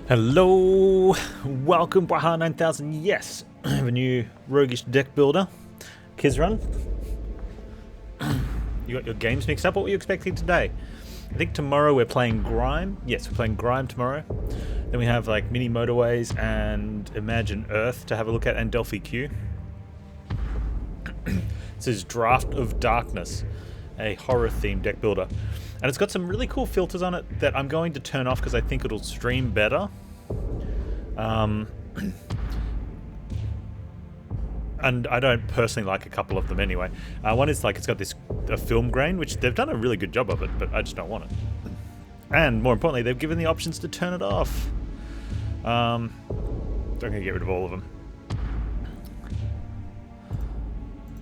Hello, welcome Baha 9000. Yes, I have a new roguish deck builder, Kizrun. You got your games mixed up. What were you expecting today? I think tomorrow we're playing Grime. Yes, we're playing Grime tomorrow. Then we have like Mini Motorways and Imagine Earth to have a look at, and Delphi Q. This is Draft of Darkness, a horror-themed deck builder. And it's got some really cool filters on it that I'm going to turn off because I think it'll stream better. And I don't personally like a couple of them anyway. One is like it's got a film grain, which they've done a really good job of it, but I just don't want it. And more importantly, they've given the options to turn it off. I'm going to get rid of all of them.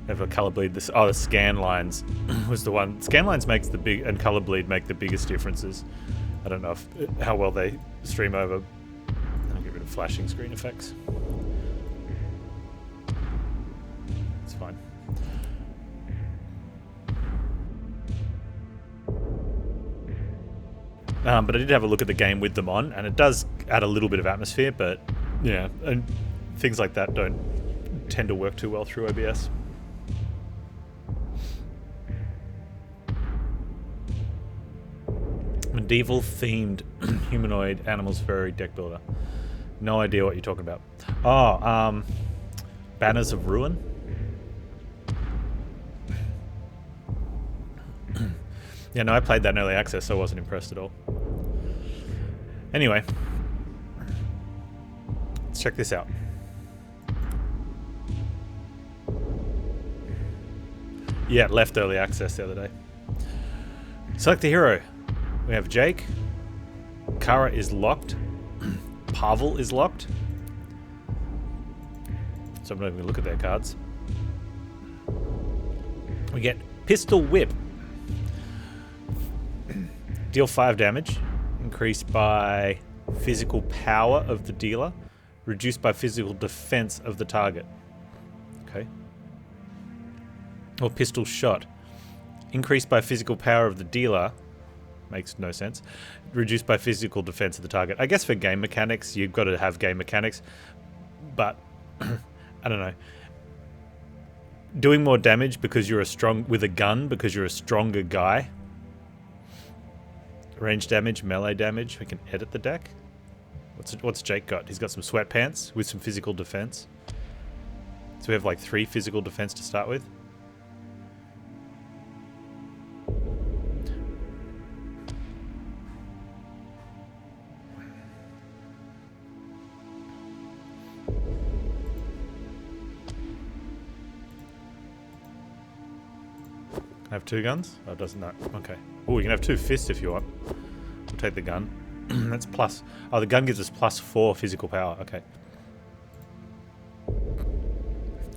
Have a color bleed. The scan lines was the one. Scan lines makes the big, and color bleed make the biggest differences. I don't know how well they stream over. I'll get rid of flashing screen effects. It's fine. But I did have a look at the game with them on, and it does add a little bit of atmosphere. But yeah, and things like that don't tend to work too well through OBS. Medieval themed humanoid animals furry deck builder. No idea what you're talking about. Oh, Banners of Ruin. Yeah, no, I played that in early access, so I wasn't impressed at all. Anyway, let's check this out. Yeah, it left early access the other day. Select the hero. We have Jake. Kara is locked. Pavel is locked. So I'm not even going to look at their cards. We get Pistol Whip. Deal 5 damage. Increased by physical power of the dealer. Reduced by physical defense of the target. Okay. Or Pistol Shot. Increased by physical power of the dealer. Makes no sense. Reduced by physical defense of the target. I guess for game mechanics, you've got to have game mechanics. But, I don't know. Doing more damage because you're with a gun, because you're a stronger guy. Range damage, melee damage. We can edit the deck. What's Jake got? He's got some sweatpants with some physical defense. So we have like 3 physical defense to start with. Have 2 guns? Oh, it doesn't know. Okay. Oh, you can have 2 fists if you want. We'll take the gun. That's plus. Oh, the gun gives us +4 physical power. Okay.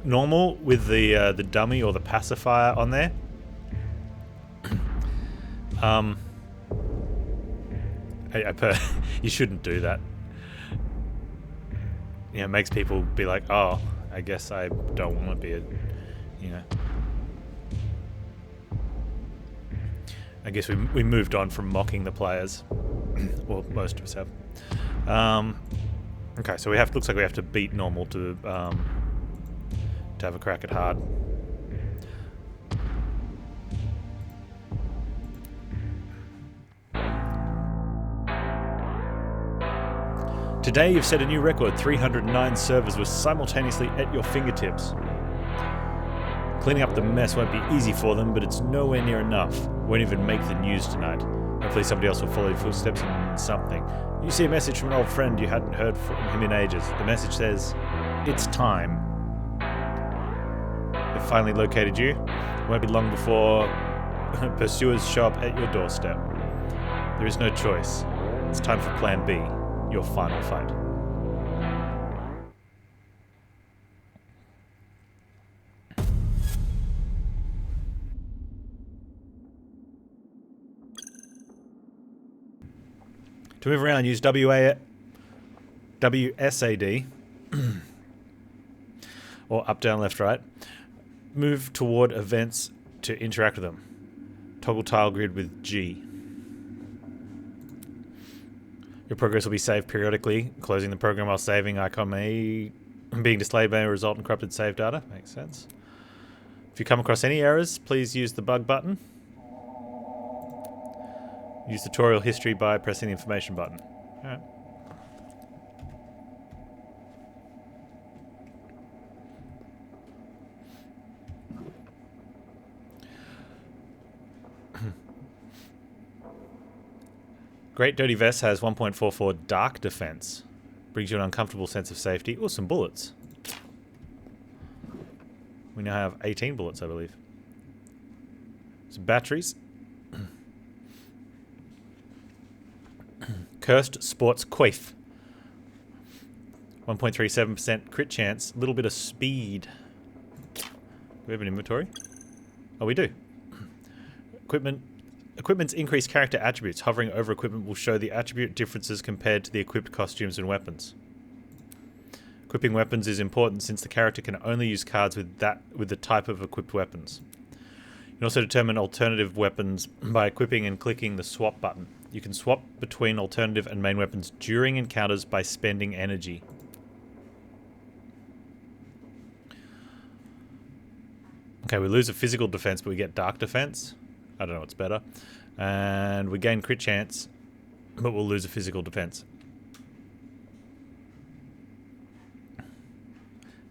Normal with the dummy or the pacifier on there. You shouldn't do that. You know, it makes people be like, oh, I guess I don't want to be a, you know. I guess we moved on from mocking the players. Well, most of us have. Okay, so looks like we have to beat normal to have a crack at hard. Today you've set a new record. 309 servers were simultaneously at your fingertips. Cleaning up the mess won't be easy for them, but it's nowhere near enough. Won't even make the news tonight. Hopefully somebody else will follow your footsteps and something. You see a message from an old friend you hadn't heard from him in ages. The message says, "It's time." They've finally located you. It won't be long before pursuers show up at your doorstep. There is no choice. It's time for Plan B, your final fight. To move around, use WSAD or up, down, left, right. Move toward events to interact with them. Toggle tile grid with G. Your progress will be saved periodically. Closing the program while saving icon may being displayed may result in corrupted save data. Makes sense. If you come across any errors, please use the bug button. Use tutorial history by pressing the information button. Alright. Great Dirty Vest has 1.44 dark defense. Brings you an uncomfortable sense of safety. Oh, some bullets. We now have 18 bullets, I believe. Some batteries. Cursed Sports Coif. 1.37% crit chance. A little bit of speed. Do we have an inventory? Oh, we do. Equipment's increased character attributes. Hovering over equipment will show the attribute differences compared to the equipped costumes and weapons. Equipping weapons is important since the character can only use cards with the type of equipped weapons. You can also determine alternative weapons by equipping and clicking the swap button. You can swap between alternative and main weapons during encounters by spending energy. Okay, we lose a physical defense, but we get dark defense. I don't know what's better. And we gain crit chance, but we'll lose a physical defense.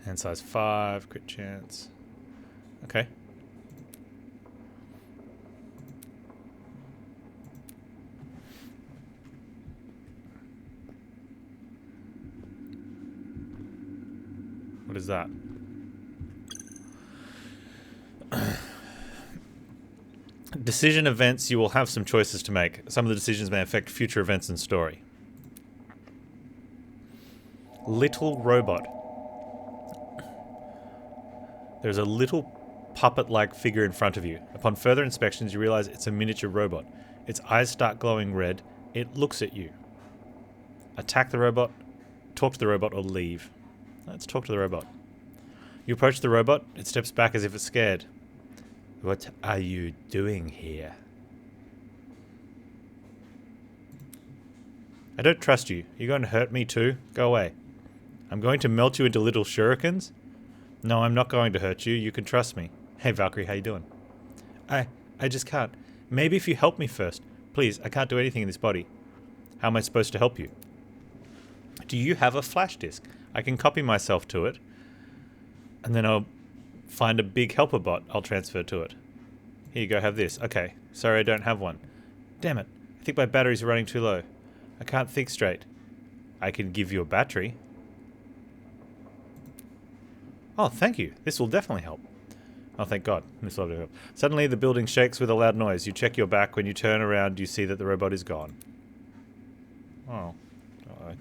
Hand size 5, crit chance. Okay. What is that? Decision events, you will have some choices to make. Some of the decisions may affect future events and story. Little robot. There's a little puppet-like figure in front of you. Upon further inspections, you realize it's a miniature robot. Its eyes start glowing red. It looks at you. Attack the robot, talk to the robot, or leave. Let's talk to the robot. You approach the robot. It steps back as if it's scared. What are you doing here? I don't trust you. You're going to hurt me too? Go away. I'm going to melt you into little shurikens? No, I'm not going to hurt you. You can trust me. Hey, Valkyrie, how you doing? I just can't. Maybe if you help me first. Please, I can't do anything in this body. How am I supposed to help you? Do you have a flash disk? I can copy myself to it. And then I'll find a big helper bot I'll transfer to it. Here you go, have this. Okay, sorry I don't have one. Damn it, I think my batteries are running too low. I can't think straight. I can give you a battery. Oh, thank you. This will definitely help. Oh, thank God. This will help. Suddenly the building shakes with a loud noise. You check your back. When you turn around, you see that the robot is gone. Oh. Alright.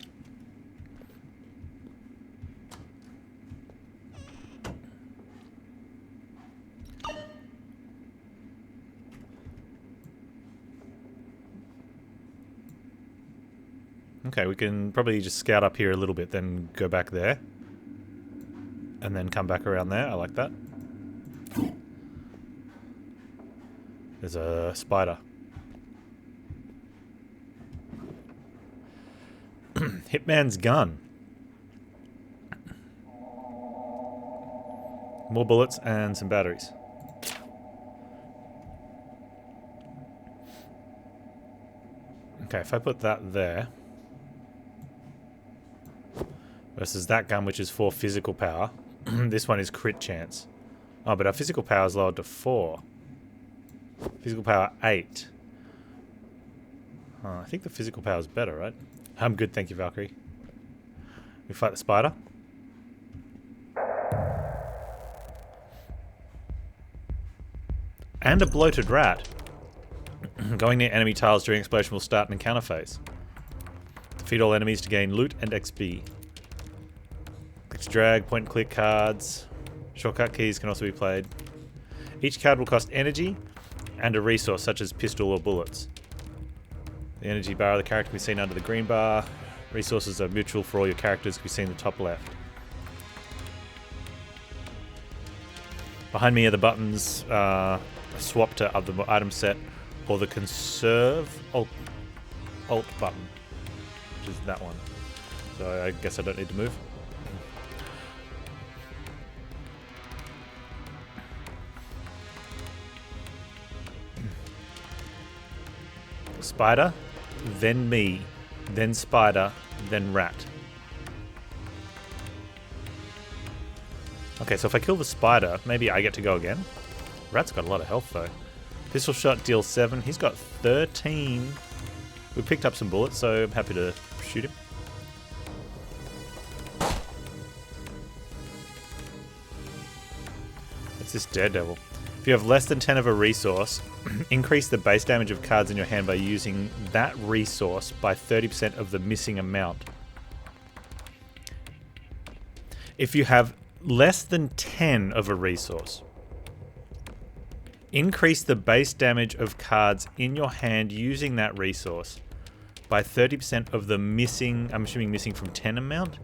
Okay, we can probably just scout up here a little bit, then go back there. And then come back around there. I like that. There's a spider. Hitman's gun. More bullets and some batteries. Okay, if I put that there versus that gun, which is 4 physical power, this one is crit chance. Oh, but our physical power is lowered to 4. Physical power 8. Oh, I think the physical power is better, right? I'm good, thank you, Valkyrie. We fight the spider. And a bloated rat. Going near enemy tiles during explosion will start an encounter phase. Defeat all enemies to gain loot and XP. Click to drag, point and click cards. Shortcut keys can also be played. Each card will cost energy and a resource such as pistol or bullets. The energy bar of the character can be seen under the green bar. Resources are mutual for all your characters, can be seen in the top left. Behind me are the buttons swap to other item set or the conserve alt button. which is that one. So I guess I don't need to move. Spider, then me, then spider, then rat. Okay, so if I kill the spider, maybe I get to go again. Rat's got a lot of health though. Pistol shot deals 7. He's got 13. We picked up some bullets, so I'm happy to shoot him. It's this daredevil. If you have less than 10 of a resource, increase the base damage of cards in your hand by using that resource by 30% of the missing amount. If you have less than 10 of a resource, increase the base damage of cards in your hand using that resource by 30% of the missing, I'm assuming missing from 10 amount.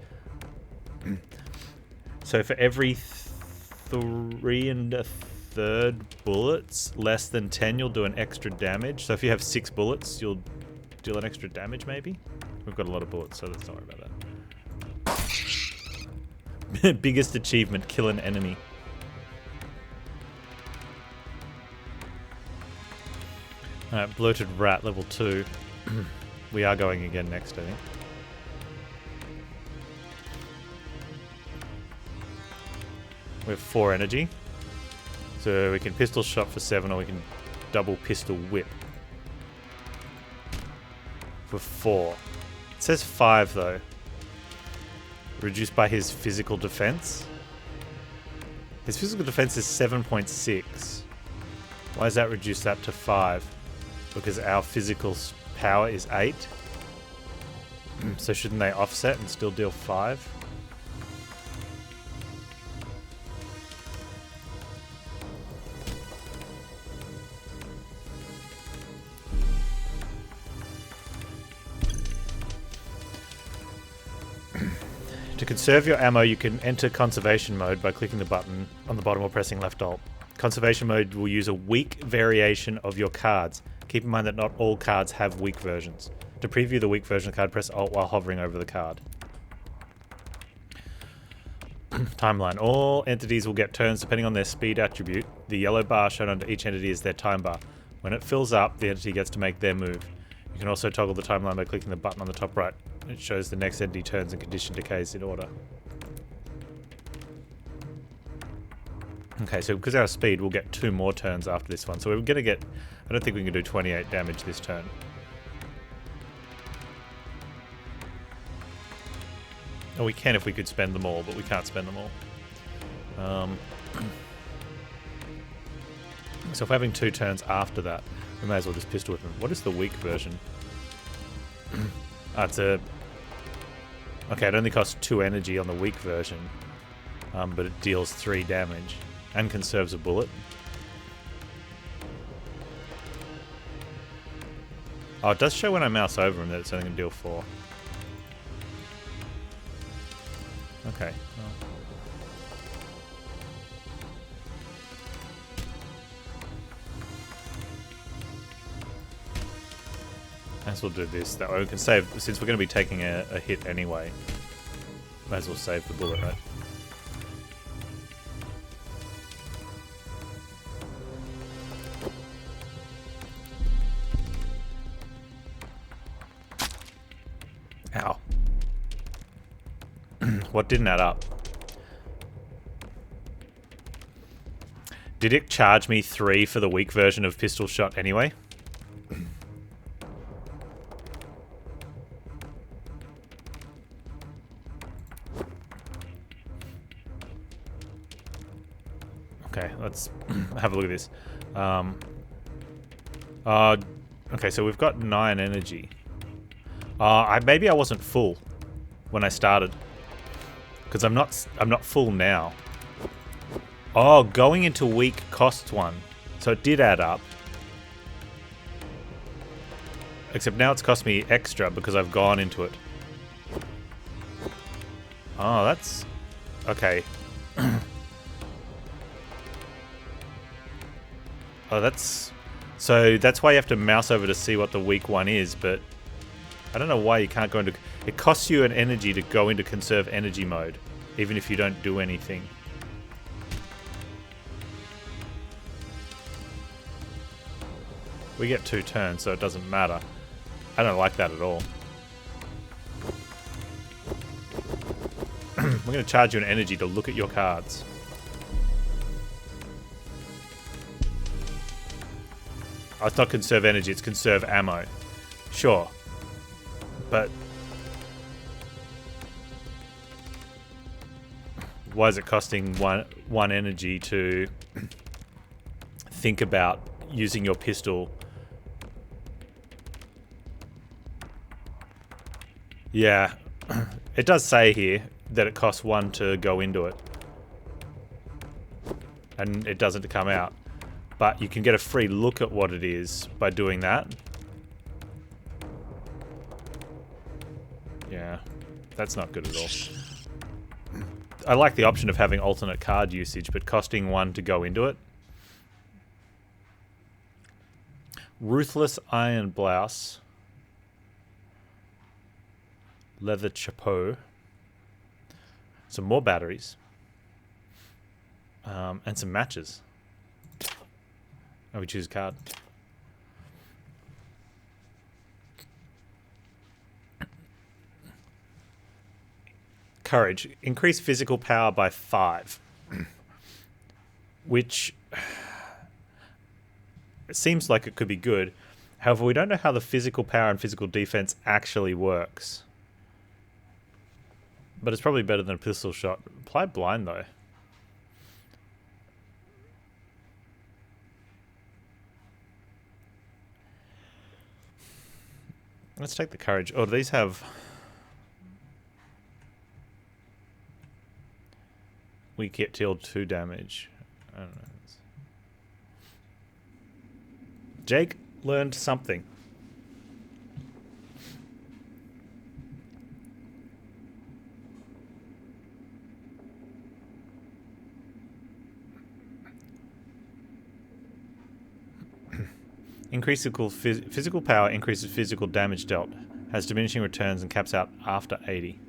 So for every 3 1/3 bullets less than 10, you'll do an extra damage. So if you have 6 bullets, you'll deal an extra damage maybe. We've got a lot of bullets, so let's not worry about that. Biggest achievement, kill an enemy. Alright, bloated rat, level 2. We are going again next, I think. We have 4 energy. So we can pistol shot for 7, or we can double pistol whip for 4. It says 5 though. Reduced by his physical defense. His physical defense is 7.6. Why does that reduce that to 5? Because our physical power is 8. So shouldn't they offset and still deal 5? To conserve your ammo, you can enter conservation mode by clicking the button on the bottom or pressing left alt. Conservation mode will use a weak variation of your cards. Keep in mind that not all cards have weak versions. To preview the weak version of the card, press alt while hovering over the card. Timeline. All entities will get turns depending on their speed attribute. The yellow bar shown under each entity is their time bar. When it fills up, the entity gets to make their move. You can also toggle the timeline by clicking the button on the top right. It shows the next entity turns and condition decays in order. Okay, so because of our speed, we'll get 2 more turns after this one. So we're going to get... I don't think we can do 28 damage this turn. Oh, we can if we could spend them all, but we can't spend them all. So if we're having 2 turns after that, we may as well just pistol whip him. What is the weak version? It's a... Okay, it only costs 2 energy on the weak version, but it deals 3 damage and conserves a bullet. Oh, it does show when I mouse over him that it's only going to deal 4. Okay. Well. Might as well do this. That way we can save, since we're going to be taking a hit anyway. Might as well save the bullet, right? Ow. What didn't add up? Did it charge me 3 for the weak version of pistol shot anyway? Okay, let's have a look at this. Okay, so we've got 9 energy. Maybe I wasn't full when I started, because I'm not full now. Oh, going into weak costs 1, so it did add up. Except now it's cost me extra because I've gone into it. Oh, that's okay. Oh, that's... So that's why you have to mouse over to see what the weak one is, but I don't know why you can't go into... It costs you an energy to go into conserve energy mode, even if you don't do anything. We get 2 turns, so it doesn't matter. I don't like that at all. We're going to charge you an energy to look at your cards. Oh, it's not conserve energy, it's conserve ammo. Sure. But... why is it costing one energy to think about using your pistol? Yeah. It does say here that it costs 1 to go into it. And it doesn't come out. But you can get a free look at what it is by doing that. Yeah. That's not good at all. I like the option of having alternate card usage, but costing 1 to go into it. Ruthless Iron Blouse. Leather Chapeau. Some more batteries. And some matches. Oh, we choose a card. Courage. Increase physical power by 5. Which... it seems like it could be good. However, we don't know how the physical power and physical defense actually works. But it's probably better than a pistol shot. Apply blind, though. Let's take the courage. Oh, do these have... we get dealt 2 damage. I don't know. Jake learned something. Physical power increases physical damage dealt. Has diminishing returns and caps out after 80.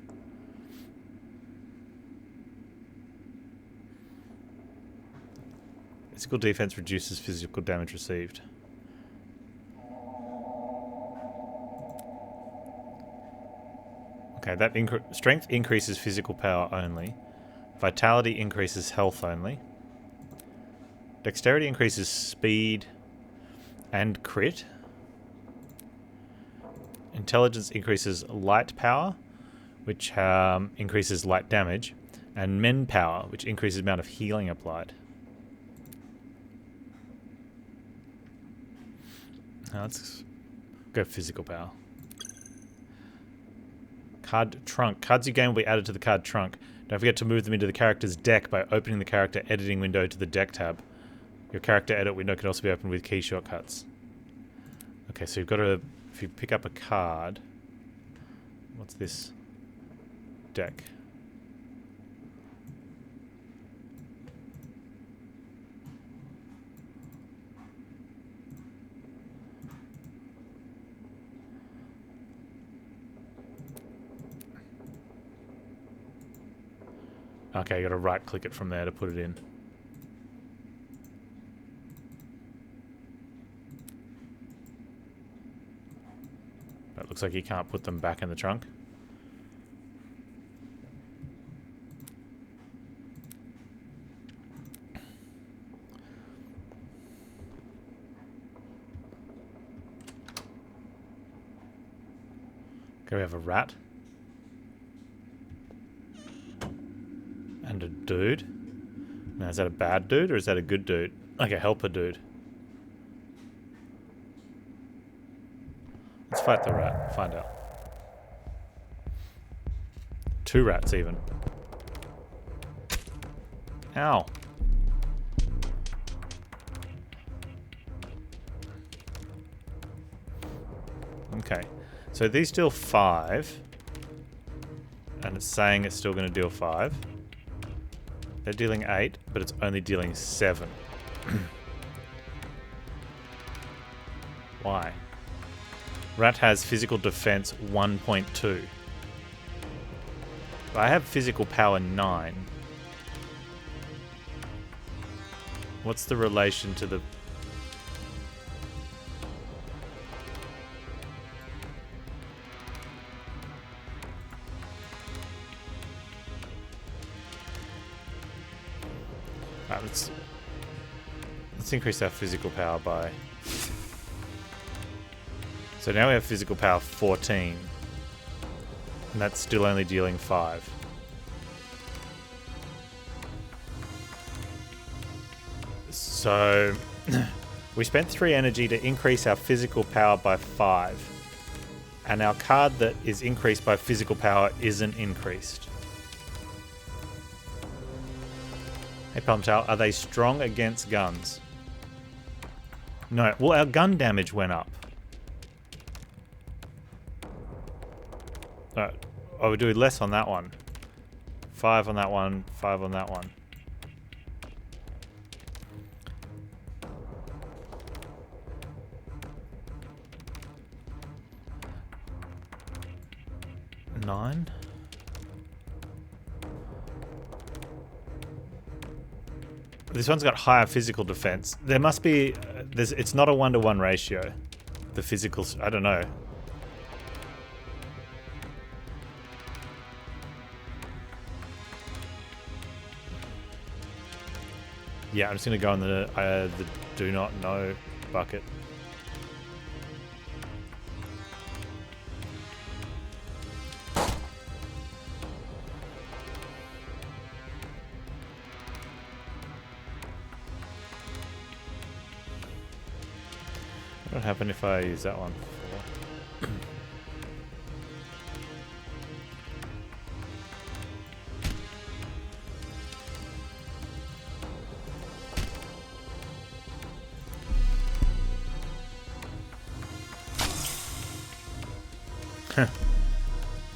Physical defense reduces physical damage received. Okay, that strength increases physical power only. Vitality increases health only. Dexterity increases speed and crit. Intelligence increases light power, which increases light damage. And men power, which increases the amount of healing applied. Now let's go physical power. Card trunk. Cards you gain will be added to the card trunk. Don't forget to move them into the character's deck by opening the character editing window to the deck tab. Your character edit window can also be opened with key shortcuts. Okay, so you've got to... if you pick up a card... what's this? Deck. Okay, you got to right click it from there to put it in. It looks like you can't put them back in the trunk. Okay, we have a rat. And a dude. Now, is that a bad dude or is that a good dude? Okay, helper dude. Let's fight the rat. Find out. 2 rats even. Ow. Okay. So these deal 5. And it's saying it's still going to deal 5. They're dealing 8, but it's only dealing 7. Rat has physical defense 1.2. I have physical power 9. What's the relation to the... Alright, let's increase our physical power by... So now we have physical power 14. And that's still only dealing 5. So we spent 3 energy to increase our physical power by 5. And our card that is increased by physical power isn't increased. Hey Palmtal, are they strong against guns? No. Well, our gun damage went up. Oh, we're doing less on that one. 5 on that one, 5 on that one. Nine. This one's got higher physical defense. There must be... it's not a 1-to-1 ratio. The physicals... I don't know. Yeah, I'm just going to go on the do not know bucket. What would happen if I use that one?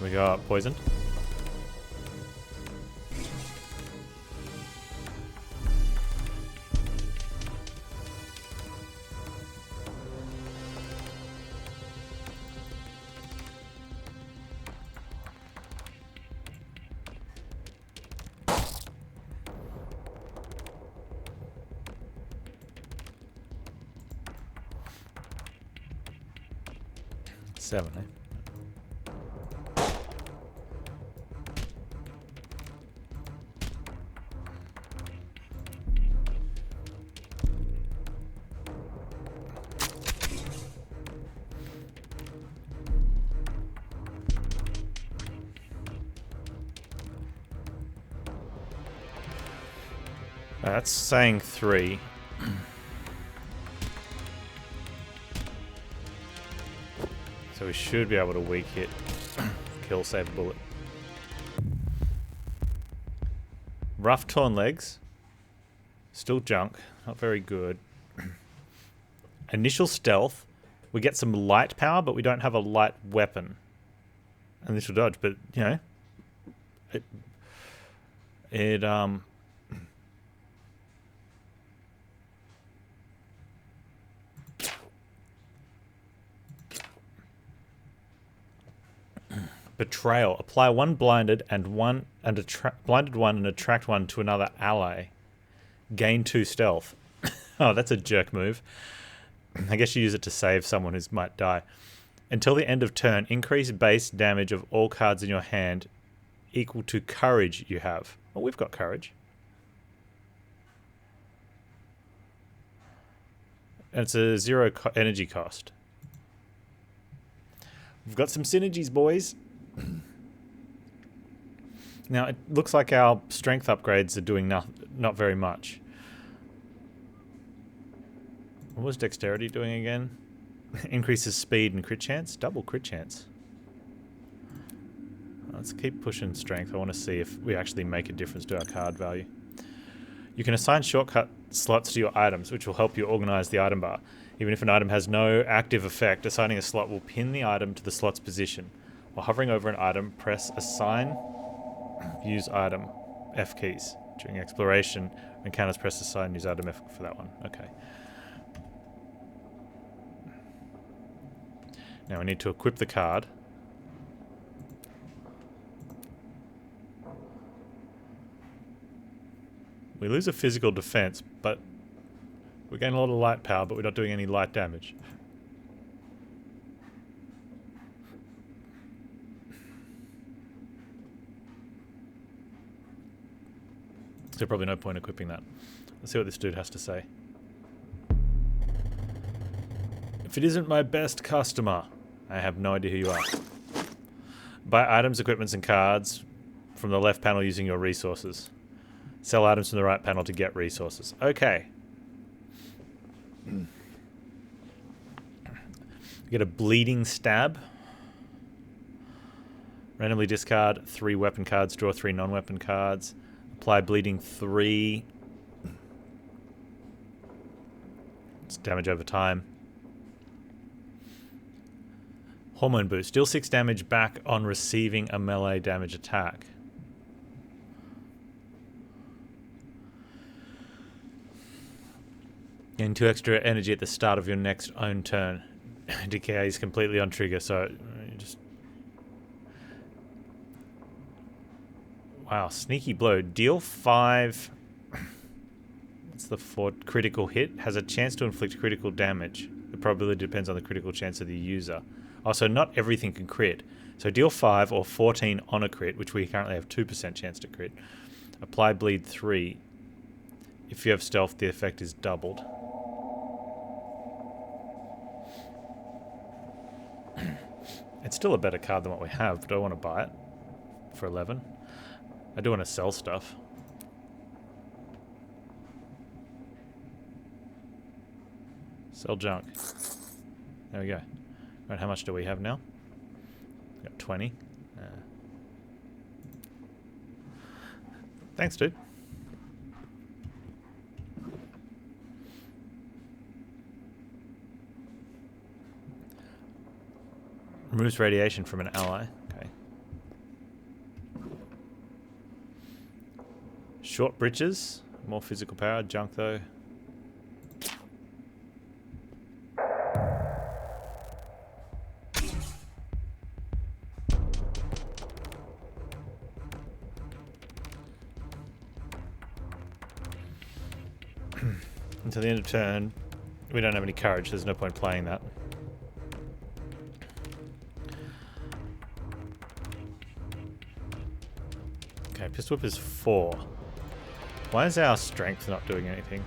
We got poisoned. Seven, eh? That's saying 3. So we should be able to weak hit, kill, save a bullet. Rough torn legs. Still junk. Not very good. Initial stealth. We get some light power, but we don't have a light weapon. Initial dodge, but you know, it Betrayal. Apply one blinded and blinded one and attract one to another ally. Gain 2 stealth. Oh, that's a jerk move. I guess you use it to save someone who might die. Until the end of turn, increase base damage of all cards in your hand equal to courage you have. Oh, we've got courage. And it's a 0 energy cost. We've got some synergies, boys. Now, it looks like our strength upgrades are doing not very much. What was dexterity doing again? Increases speed and crit chance? Double crit chance. Let's keep pushing strength. I want to see if we actually make a difference to our card value. You can assign shortcut slots to your items, which will help you organize the item bar. Even if an item has no active effect, assigning a slot will pin the item to the slot's position. While hovering over an item, press assign, use item, F keys. During exploration, encounters press assign, use item F for that one. Okay. Now we need to equip the card. We lose a physical defense, but we're getting a lot of light power, but we're not doing any light damage. So probably no point equipping that. Let's see what this dude has to say. If it isn't my best customer, I have no idea who you are. Buy items, equipments, and cards from the left panel using your resources. Sell items from the right panel to get resources. Okay. Get a bleeding stab. Randomly discard 3 weapon cards, draw 3 non-weapon cards. Apply bleeding 3. It's damage over time. Hormone boost. Deal 6 damage back on receiving a melee damage attack. Gain 2 extra energy at the start of your next own turn. Decay is completely on trigger, so you just... Wow, sneaky blow. Deal 5... What's the 4? Critical hit. Has a chance to inflict critical damage. The probability depends on the critical chance of the user. Also, not everything can crit. So deal 5 or 14 on a crit, which we currently have 2% chance to crit. Apply bleed 3. If you have stealth, the effect is doubled. It's still a better card than what we have, but I want to buy it for 11. I do want to sell stuff. Sell junk. There we go. Right, how much do we have now? Got 20. Thanks, dude. Removes radiation from an ally. Okay. Short breeches. More physical power. Junk, though. Until the end of turn, we don't have any courage. There's no point playing that. Okay, pistol whip is 4. Why is our strength not doing anything?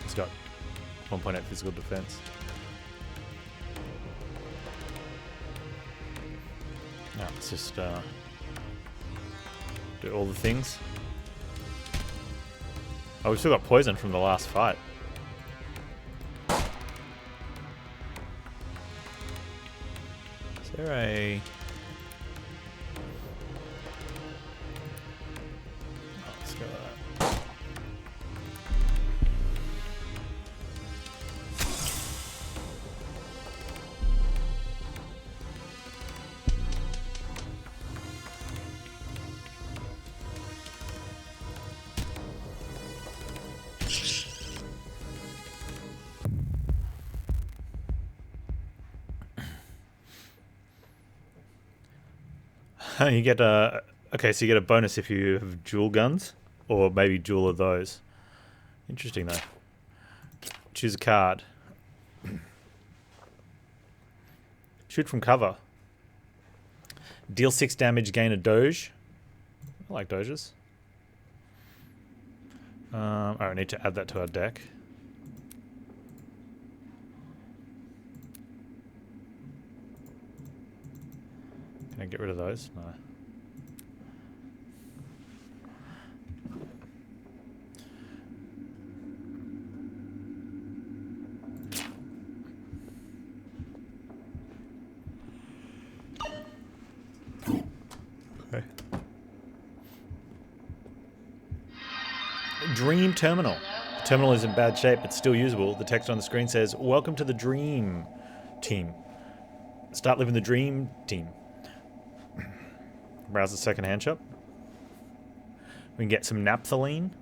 It's got 1.8 physical defense. No, let's just do all the things. Oh, we've still got poison from the last fight. Is there a... Oh, let's go with that. You get a... Okay, so you get a bonus if you have dual guns, or maybe dual of those. Interesting, though. Choose a card. Shoot from cover. Deal 6 damage, gain a doge. I like doges. Alright, I need to add that to our deck. Can I get rid of those? No. Okay. Dream Terminal. The terminal is in bad shape, but still usable. The text on the screen says, "Welcome to the Dream Team. Start living the Dream Team." Browse the second-hand shop. We can get some naphthalene.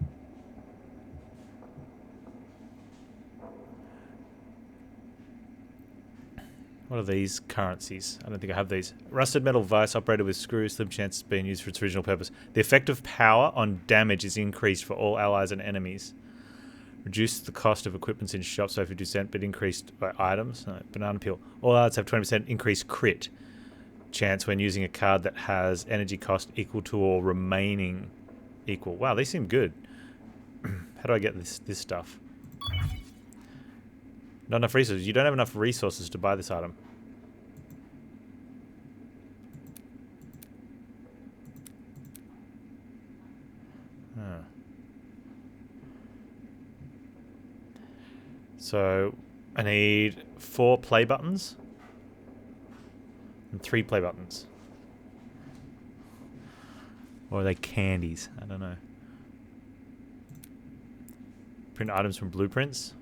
What are these currencies? I don't think I have these. Rusted metal vice operated with screws. Slim chance of being used for its original purpose. The effective power on damage is increased for all allies and enemies. Reduce the cost of equipment in shops by 50%, but increased by items. No, banana peel. All allies have 20% increased crit chance when using a card that has energy cost equal to or remaining equal. Wow, they seem good. How do I get this stuff? Not enough resources. You don't have enough resources to buy this item. Huh. So, I need 4 play buttons and 3 play buttons. Or are they candies? I don't know. Print items from blueprints.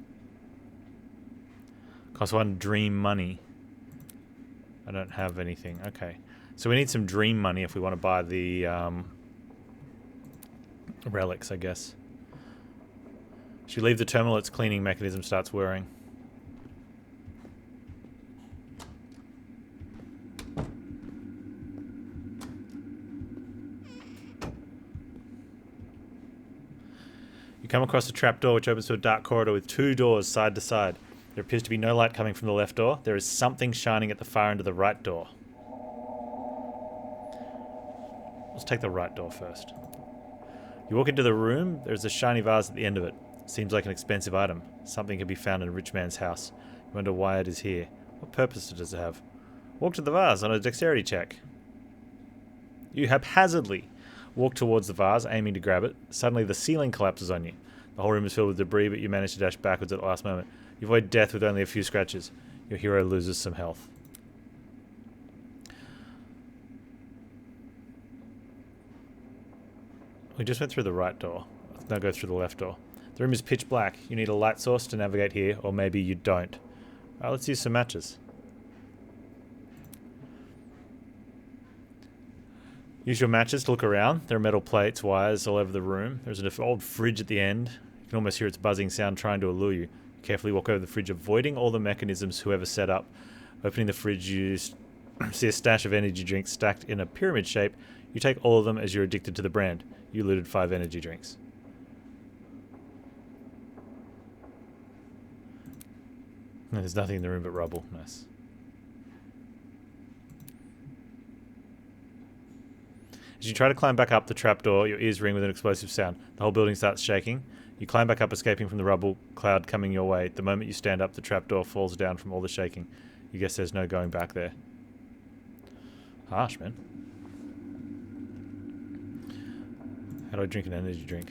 Cost 1 dream money. I don't have anything. Okay. So we need some dream money if we want to buy the relics, I guess. As you leave the terminal, its cleaning mechanism starts whirring. You come across a trapdoor which opens to a dark corridor with 2 doors side to side. There appears to be no light coming from the left door. There is something shining at the far end of the right door. Let's take the right door first. You walk into the room. There's a shiny vase at the end of it. Seems like an expensive item. Something can be found in a rich man's house. You wonder why it is here. What purpose does it have? Walk to the vase on a dexterity check. You haphazardly walk towards the vase, aiming to grab it. Suddenly the ceiling collapses on you. The whole room is filled with debris, but you manage to dash backwards at the last moment. You avoid death with only a few scratches. Your hero loses some health. We just went through the right door. Let's now go through the left door. The room is pitch black. You need a light source to navigate here, or maybe you don't. Let's use some matches. Use your matches to look around. There are metal plates, wires all over the room. There's an old fridge at the end. You can almost hear its buzzing sound trying to allure you. Carefully walk over the fridge, avoiding all the mechanisms whoever set up. Opening the fridge, you see a stash of energy drinks stacked in a pyramid shape. You take all of them as you're addicted to the brand. You looted 5 energy drinks. There's nothing in the room but rubble. Nice. As you try to climb back up the trapdoor, your ears ring with an explosive sound. The whole building starts shaking. You climb back up, escaping from the rubble cloud coming your way. The moment you stand up, the trapdoor falls down from all the shaking. You guess there's no going back there. Harsh, man. How do I drink an energy drink?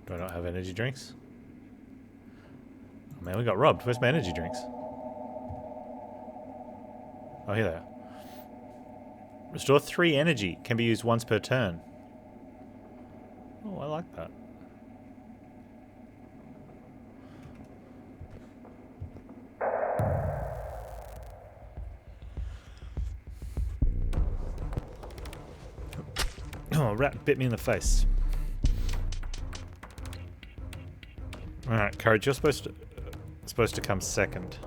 Do I not have energy drinks? Oh man, we got robbed. Where's my energy drinks? Oh, here they are. Restore 3 energy. Can be used once per turn. Oh, I like that. Oh, a rat bit me in the face. Alright, courage, you're supposed to come second.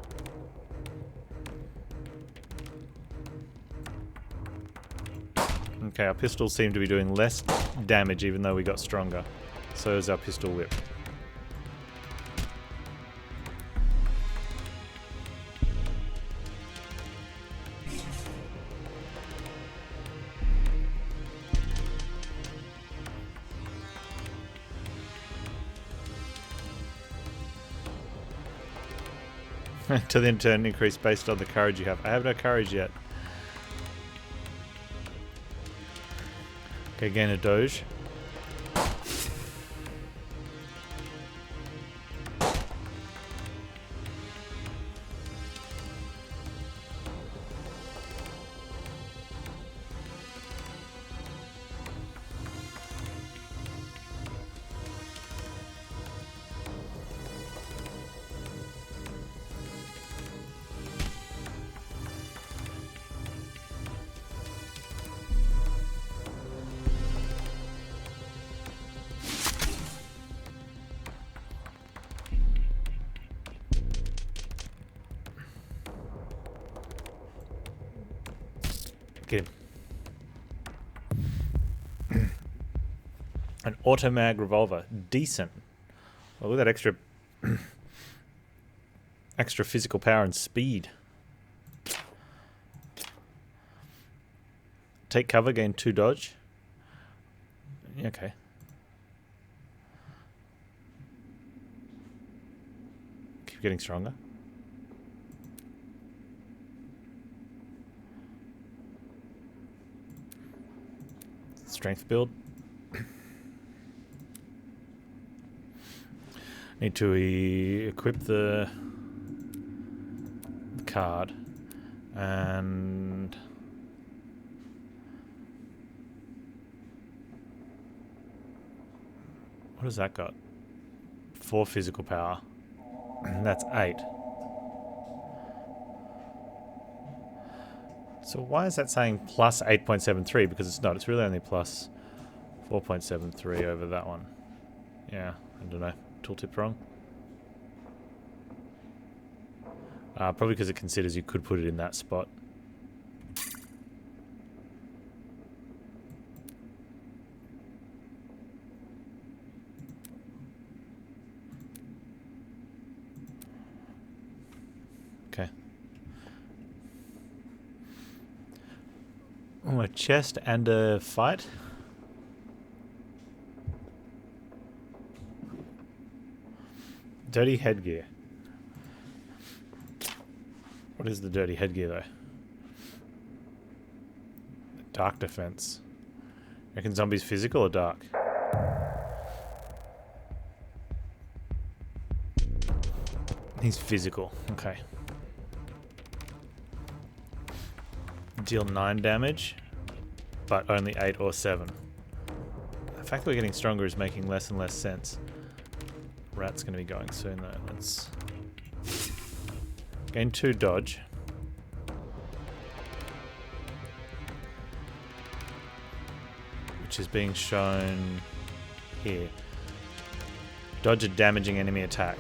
Okay, our pistols seem to be doing less damage even though we got stronger. So is our pistol whip. To then turn increase based on the courage you have. I have no courage yet. Okay, gain a doge. at him. An automag revolver. Decent. Well, look at that extra physical power and speed. Take cover, gain 2 dodge. Okay. Keep getting stronger. Strength build. Need to equip the card and what has that got? 4 physical power. That's 8. So why is that saying plus 8.73? Because it's not. It's really only plus 4.73 over that one. Yeah, I don't know. Tooltip wrong. Probably because it considers you could put it in that spot. Okay. Oh, a chest and a fight. Dirty headgear. What is the dirty headgear though? Dark defense. Reckon zombies physical or dark? He's physical. Okay. Deal 9 damage, but only 8 or 7. The fact that we're getting stronger is making less and less sense. Rat's going to be going soon though. Let's gain 2 dodge. Which is being shown here. Dodge a damaging enemy attack.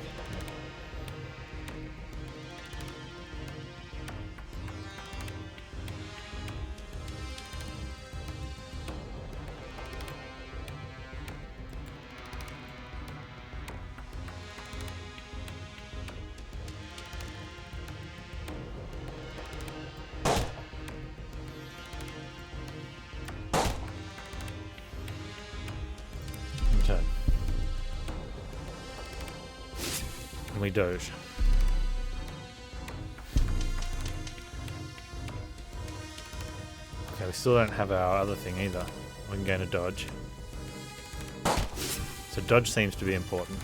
Turn. And we doge. Okay, we still don't have our other thing either. We can gain a dodge. So dodge seems to be important.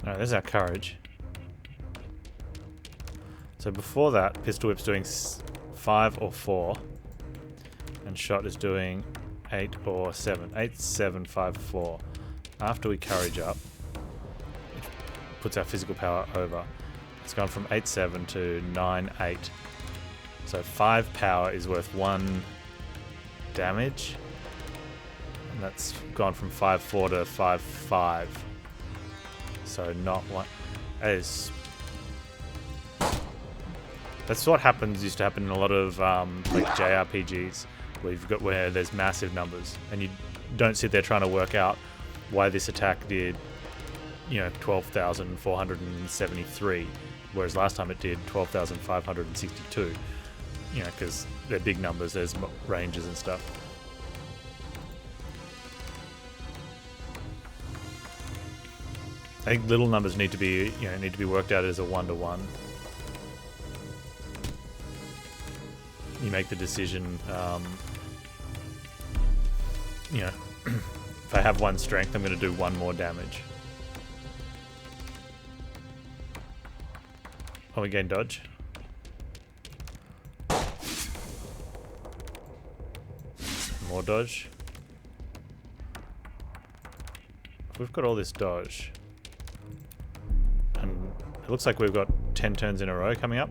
Alright, there's our courage. So before that, pistol whip's doing 5 or 4. And shot is doing 8 or 7. 8, 7, 5, 4. After we courage up, it puts our physical power over. It's gone from 8, 7 to 9, 8. So 5 power is worth 1 damage. And that's gone from 5, 4 to 5, 5. So not one. That's what used to happen in a lot of like JRPGs, where there's massive numbers, and you don't sit there trying to work out why this attack did, 12,473, whereas last time it did 12,562. Because they're big numbers. There's ranges and stuff. I think little numbers need to be worked out as a 1-to-1. You make the decision. If I have 1 strength, I'm going to do 1 more damage. Oh, we gain dodge. More dodge. we've got all this dodge, and it looks like we've got 10 turns in a row coming up.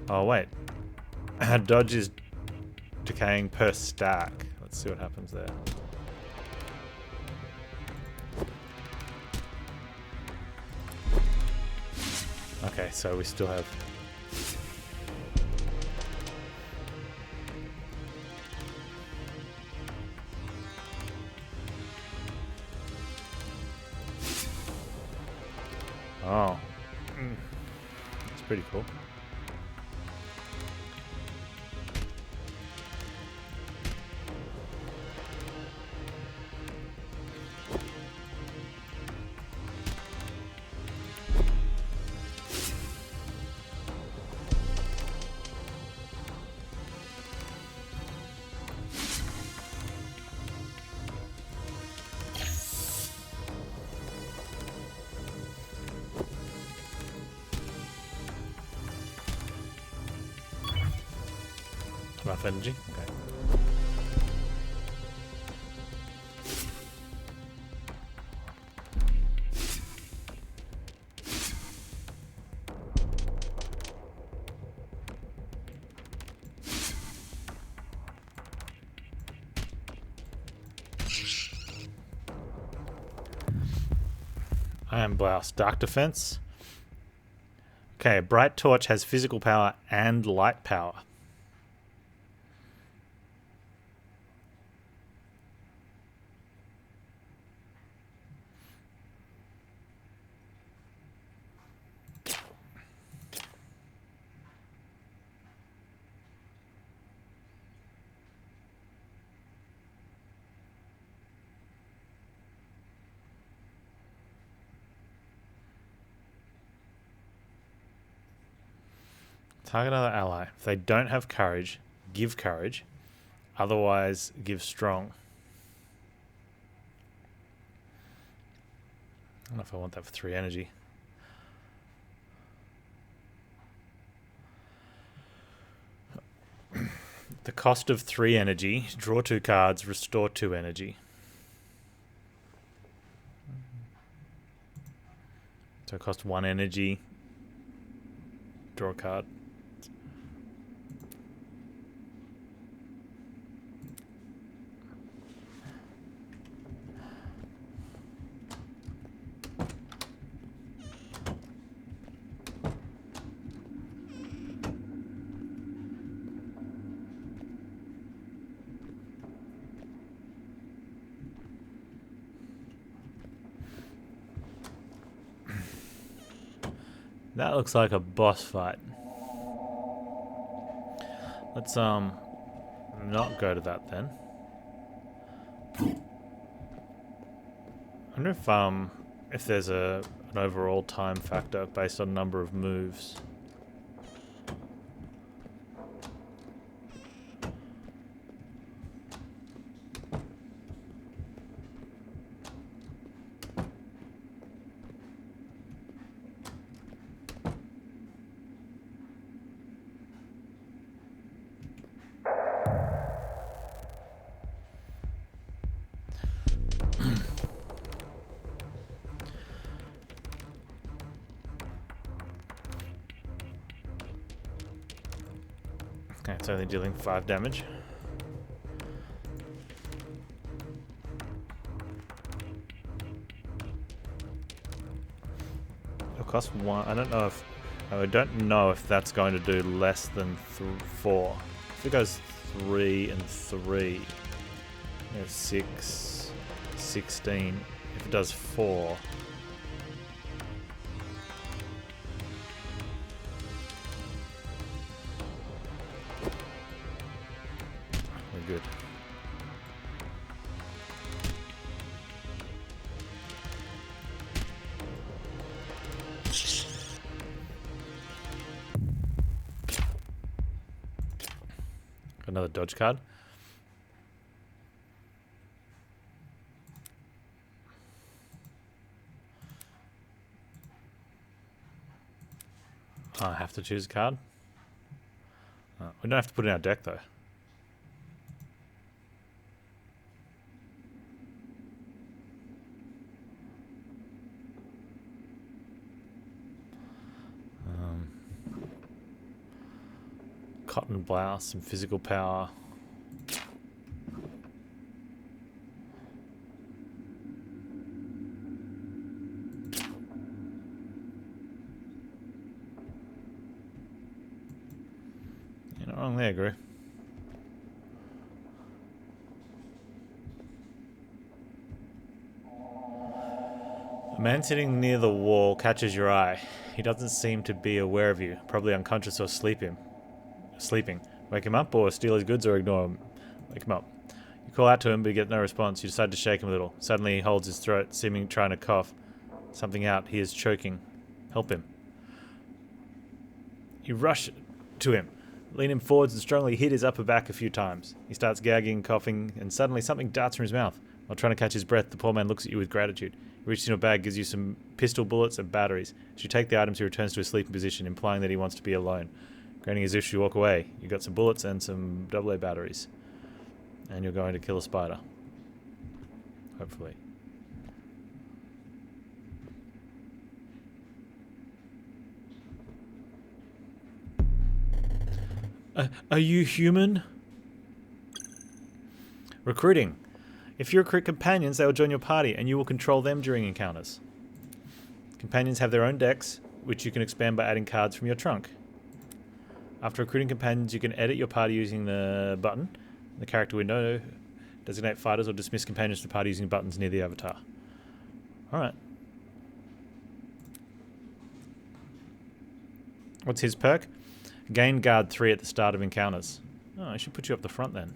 Oh wait, our dodge is decaying per stack. Let's see what happens there. Okay, so we still have... Oh. That's pretty cool. Enough energy? Okay. Iron Blast. Dark Defense. Okay, Bright Torch has physical power and light power. Target other ally. If they don't have courage, give courage. Otherwise, give strong. I don't know if I want that for 3 energy. The cost of 3 energy. Draw 2 cards, restore 2 energy. So it costs 1 energy. Draw a card. That looks like a boss fight. Let's not go to that then. I wonder if there's an overall time factor based on number of moves. Okay, it's only dealing 5 damage. It'll cost 1. I don't know if that's going to do less than 4. If it goes 3 and 3, there's 6, 16. If it does 4. Good. Another dodge card. I have to choose a card. We don't have to put it in our deck though. Cotton blouse, some physical power. You're not wrong there, Gru. A man sitting near the wall catches your eye. He doesn't seem to be aware of you, probably unconscious or sleeping. Wake him up or steal his goods or ignore him. Wake him up. You call out to him but you get no response. You decide to shake him a little. Suddenly he holds his throat, seeming trying to cough. Something out. He is choking. Help him. You rush to him. Lean him forwards and strongly hit his upper back a few times. He starts gagging, coughing, and suddenly something darts from his mouth. While trying to catch his breath, the poor man looks at you with gratitude. He reaches in your bag, gives you some pistol bullets and batteries. As you take the items, he returns to his sleeping position, implying that he wants to be alone. Granting as if you walk away. You got some bullets and some AA batteries. And you're going to kill a spider. Hopefully. Are you human? Recruiting. If you recruit companions, they will join your party, and you will control them during encounters. Companions have their own decks, which you can expand by adding cards from your trunk. After recruiting companions, you can edit your party using the button in the character window, designate fighters, or dismiss companions to the party using buttons near the avatar. Alright. What's his perk? Gain guard 3 at the start of encounters. Oh, I should put you up the front then.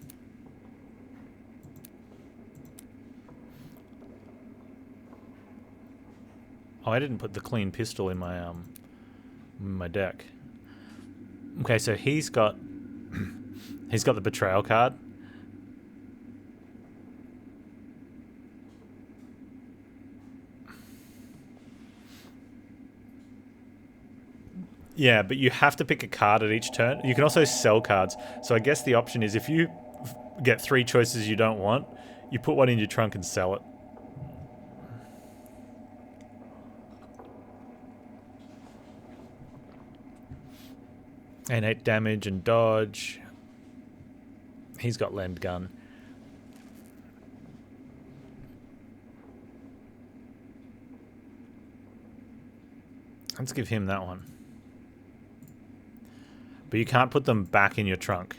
Oh, I didn't put the clean pistol in my deck. Okay, so he's got the betrayal card. Yeah, but you have to pick a card at each turn. You can also sell cards. So I guess the option is if you get 3 choices you don't want, you put one in your trunk and sell it. And 8 damage and dodge. He's got lend gun. Let's give him that one. But you can't put them back in your trunk.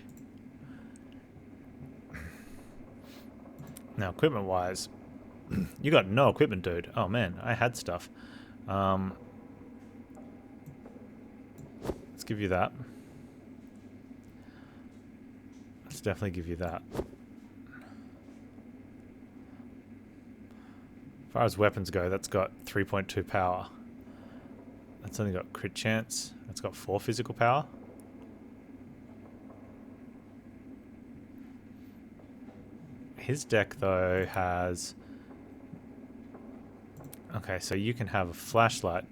Now, equipment-wise, you got no equipment, dude. Oh, man, I had stuff. Let's give you that. Let's definitely give you that. As far as weapons go, that's got 3.2 power. That's only got crit chance. That's got 4 physical power. His deck, though, has... Okay, so you can have a flashlight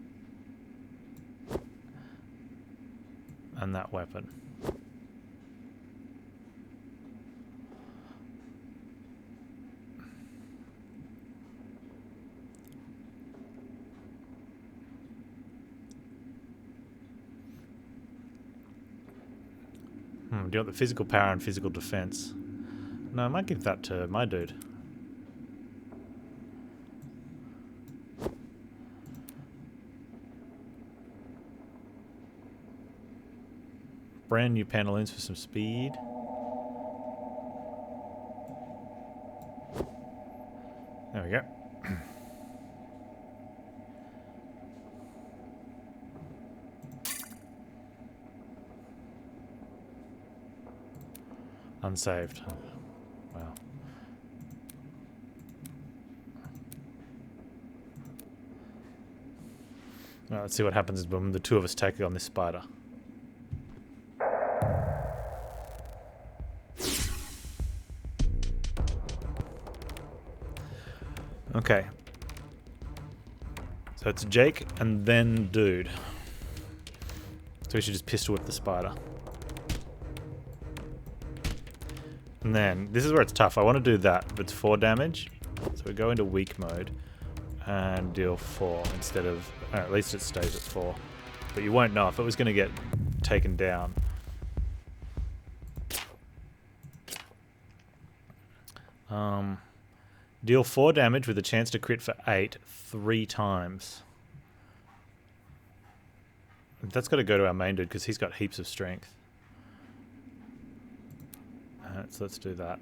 and that weapon. Do you want the physical power and physical defense? No, I might give that to my dude. Brand new pantaloons for some speed. There we go. Unsaved. Wow. Well, let's see what happens when the 2 of us take on this spider. Okay. So it's Jake and then dude. So we should just pistol whip the spider. And then, this is where it's tough. I want to do that, but it's 4 damage. So we go into weak mode and deal 4 instead of... at least it stays at 4. But you won't know if it was going to get taken down. Deal 4 damage with a chance to crit for 8 3 times. That's got to go to our main dude because he's got heaps of strength. So let's do that.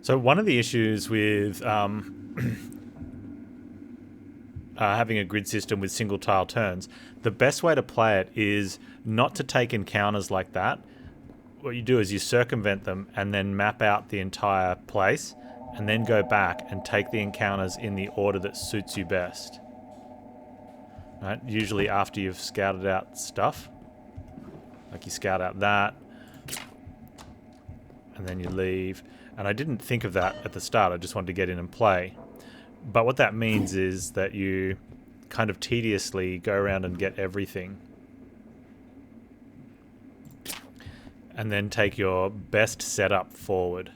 So one of the issues with having a grid system with single tile turns, the best way to play it is not to take encounters like that. What you do is you circumvent them and then map out the entire place and then go back and take the encounters in the order that suits you best. Right? Usually after you've scouted out stuff. Like you scout out that and then you leave. And I didn't think of that at the start, I just wanted to get in and play. But what that means is that you kind of tediously go around and get everything. And then take your best setup forward.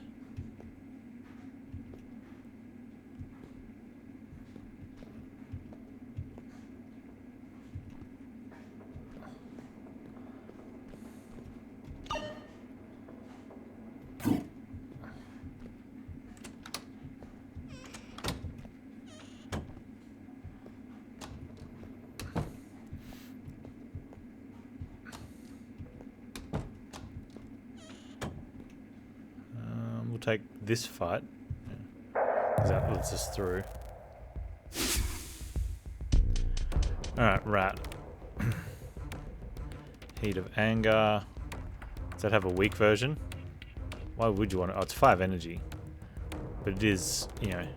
Take this fight. Because that lets us through. Alright, rat. Heat of anger. Does that have a weak version? Why would you want it? Oh, it's 5 energy. But it is, you know.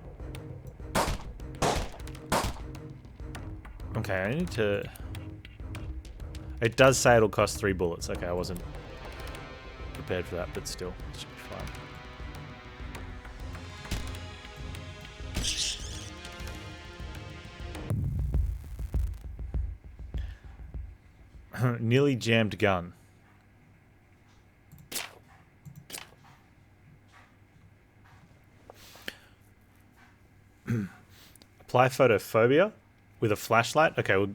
Okay, I need to... It does say it'll cost 3 bullets. Okay, I wasn't prepared for that, but still, it should be fine. Nearly jammed gun. Apply photophobia with a flashlight. Okay, we'll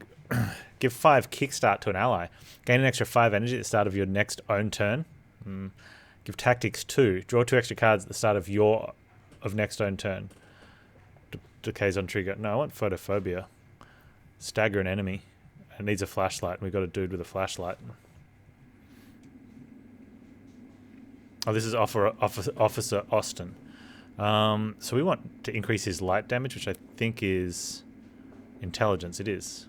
give 5 kickstart to an ally. Gain an extra 5 energy at the start of your next own turn. Give tactics 2. Draw 2 extra cards at the start of your next own turn. Decays on trigger. No, I want photophobia. Stagger an enemy. It needs a flashlight. We've got a dude with a flashlight. Oh, this is Officer Austin. So we want to increase his light damage, which I think is intelligence. It is.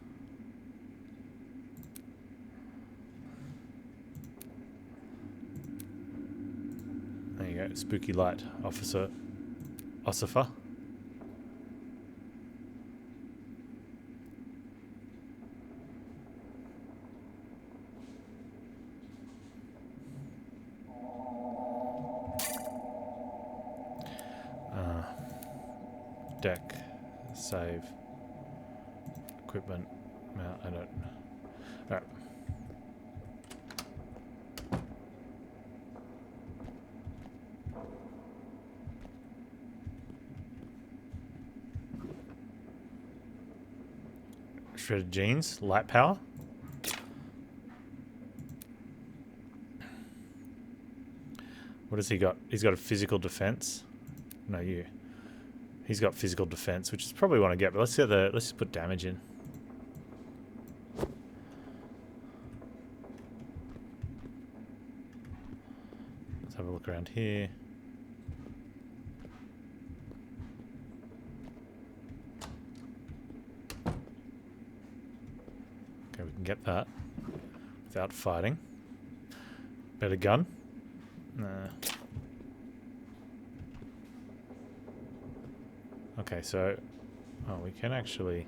There you go. Spooky light. Officer Ossifer. Deck, save, equipment, mount, I don't... Alright. Shredded jeans, light power. What has he got? He's got a physical defense. No, you. He's got physical defense, which is probably what I get, but let's just put damage in. Let's have a look around here. Okay, we can get that without fighting. Better gun? Nah. Okay, so... Oh, we can actually...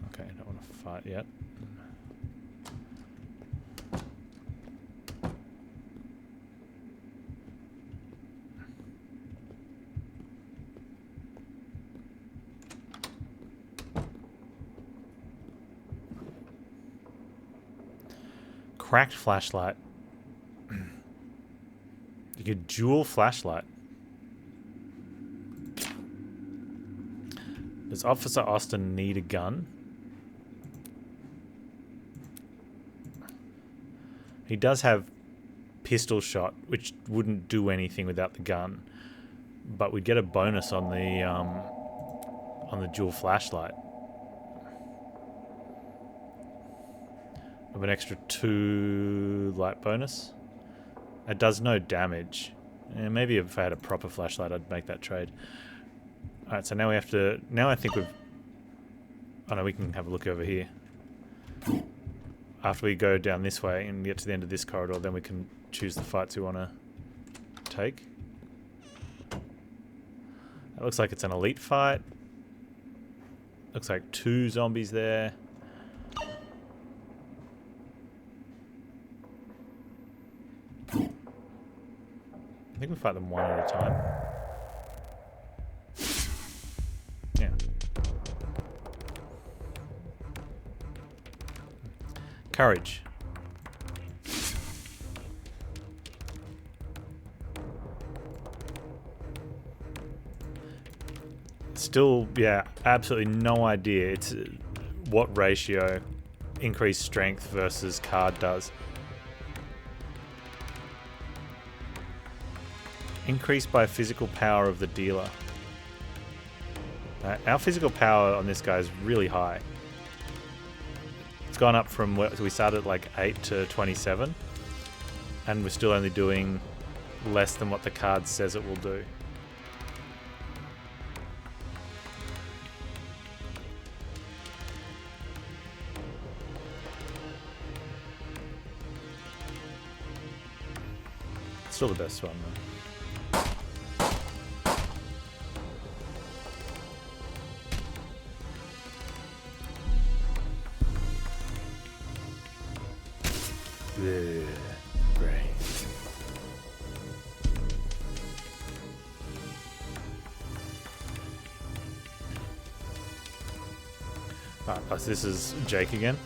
Okay, I don't want to fight yet. cracked flashlight. You get dual flashlight. Does Officer Austin need a gun? He does have pistol shot, which wouldn't do anything without the gun, but we'd get a bonus on the dual flashlight of an extra 2 light bonus. It does no damage. Maybe if I had a proper flashlight, I'd make that trade. All right, so now we have to. Now I think we've. Oh no, we can have a look over here. After we go down this way and get to the end of this corridor, then we can choose the fights we want to take. It looks like it's an elite fight. Looks like 2 zombies there. I think we fight them one at a time. Yeah. Courage. Still, yeah, absolutely no idea. It's what ratio increased strength versus card does. Increased by physical power of the dealer. Our physical power on this guy is really high. It's gone up from where we started at like 8 to 27, and we're still only doing less than what the card says it will do. Still the best one though. Great. Alright, plus this is Jake again.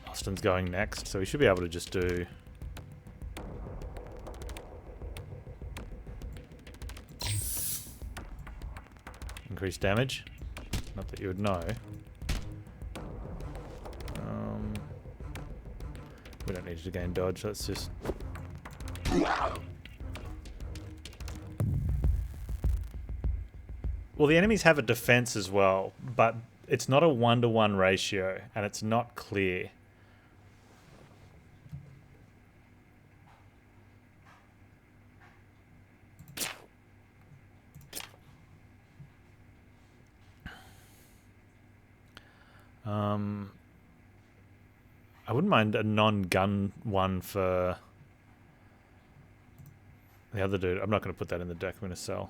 Austin's going next, so we should be able to just do... increased damage. Not that you would know. We don't need to gain dodge, let's just... Well, the enemies have a defense as well, but it's not a 1-to-1 ratio, and it's not clear. I wouldn't mind a non-gun one for the other dude. I'm not going to put that in the deck. I'm going to sell.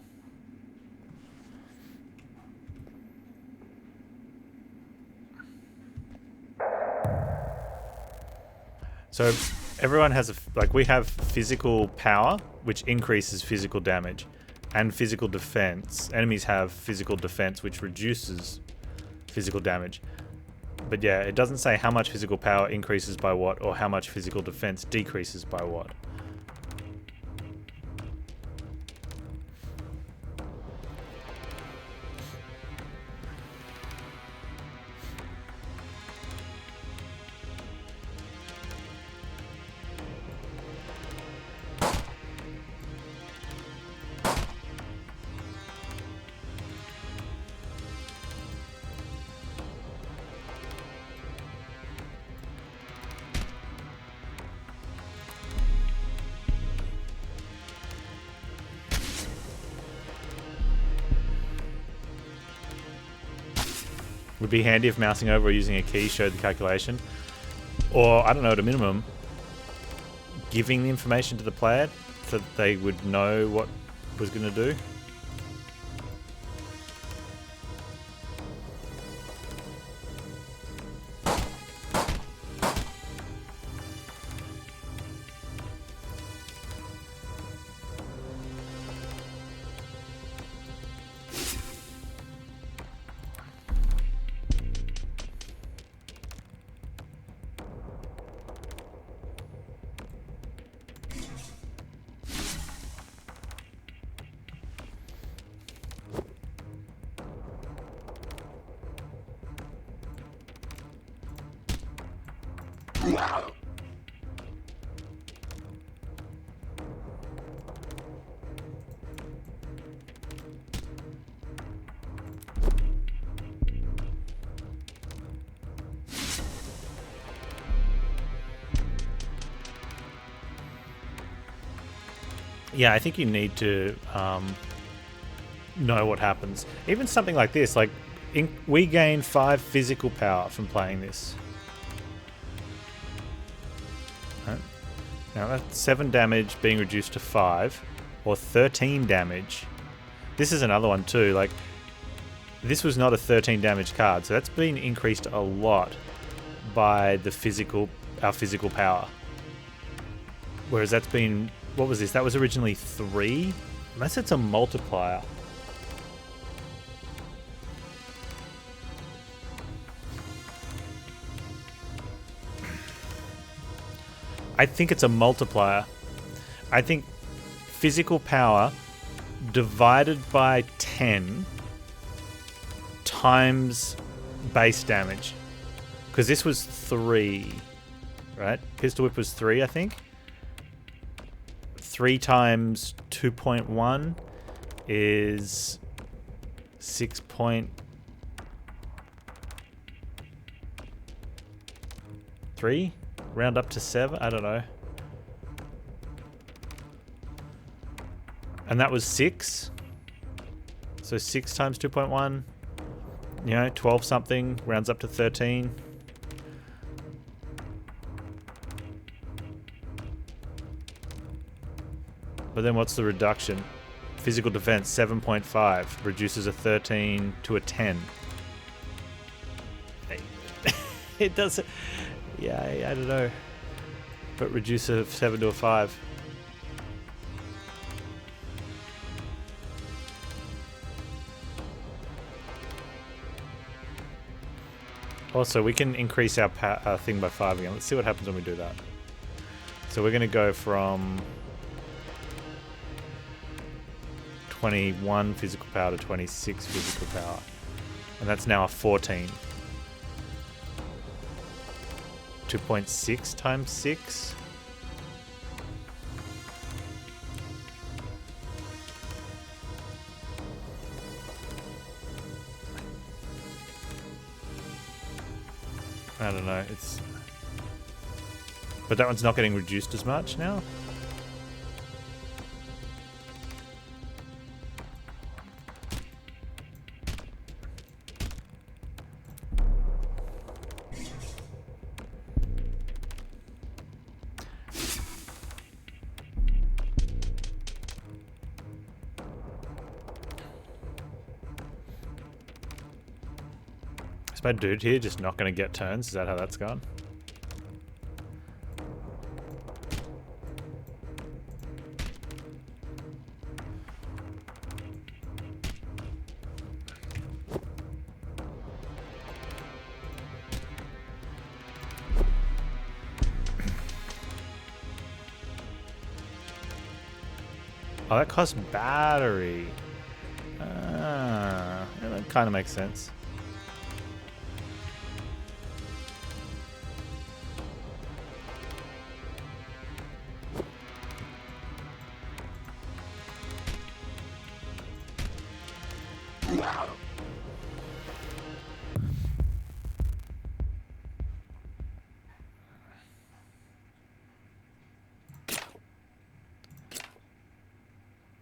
So everyone has a, like, we have physical power, which increases physical damage, and physical defense. Enemies have physical defense, which reduces physical damage. But yeah, it doesn't say how much physical power increases by what, or how much physical defense decreases by what. Would be handy if mousing over or using a key showed the calculation. Or, I don't know, at a minimum, giving the information to the player so that they would know what was going to do. Yeah, I think you need to know what happens. Even something like this, like we gain 5 physical power from playing this. Right. Now that's 7 damage being reduced to 5, or 13 damage. This is another one too. Like this was not a 13 damage card, so that's been increased a lot by the our physical power. Whereas that's been, what was this? That was originally 3? Unless it's a multiplier. I think it's a multiplier. I think physical power divided by 10 times base damage. Because this was 3, right? Pistol Whip was 3, I think. 3 times 2.1 is 6.3? Round up to 7? I don't know. And that was 6. So 6 times 2.1, you know, 12 something, rounds up to 13. But then what's the reduction? Physical defense 7.5 reduces a 13 to a 10. It doesn't. Yeah, I don't know. But reduce a 7 to a 5. Also, we can increase our thing by 5 again. Let's see what happens when we do that. So we're going to go from 21 physical power to 26 physical power. And that's now a 14. 2.6 times 6. I don't know, it's... But that one's not getting reduced as much now? My dude here just not going to get turns. Is that how that's gone? Oh, that costs battery. Ah, yeah, that kind of makes sense.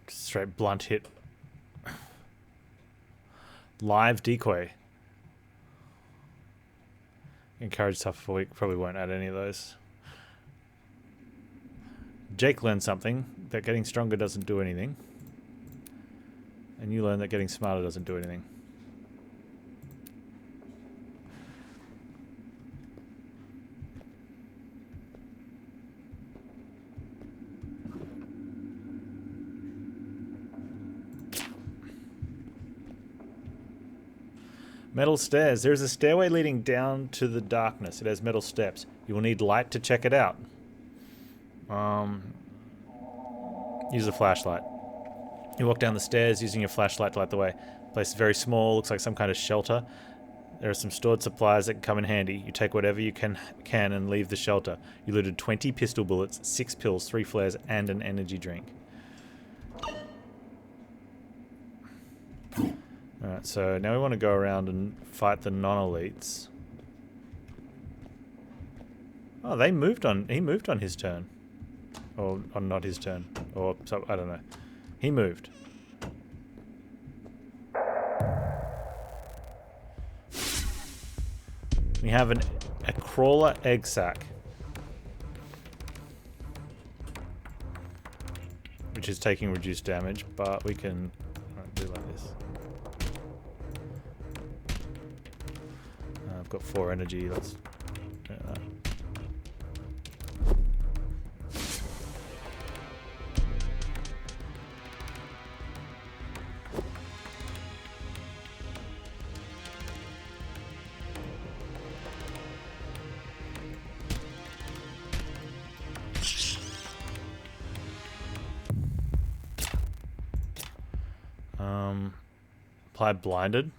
Straight blunt hit. Live decoy. Encourage tough for a week. Probably won't add any of those. Jake learned something, that getting stronger doesn't do anything. And you learn that getting smarter doesn't do anything. Metal stairs. There is a stairway leading down to the darkness. It has metal steps. You will need light to check it out. Use a flashlight. You walk down the stairs using your flashlight to light the way. The place is very small. Looks like some kind of shelter. There are some stored supplies that can come in handy. You take whatever you can and leave the shelter. You looted 20 pistol bullets, 6 pills, 3 flares, and an energy drink. Alright, so now we want to go around and fight the non-elites. Oh, they moved on. He moved on his turn. Or not his turn. Or, so, I don't know. He moved. We have a crawler egg sac, which is taking reduced damage, but we can do like this. I've got 4 energy. Let's do that. Apply blinded.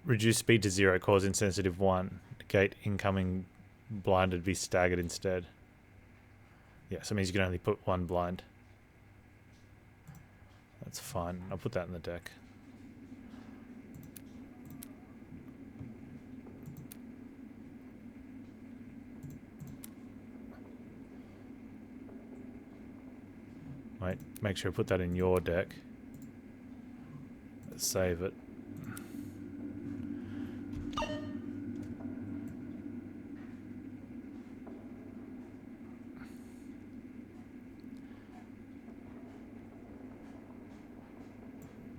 Reduce speed to 0, cause insensitive 1. Negate incoming blinded, be staggered instead. Yeah, so it means you can only put 1 blind. That's fine. I'll put that in the deck. Right, make sure I put that in your deck. Let's save it.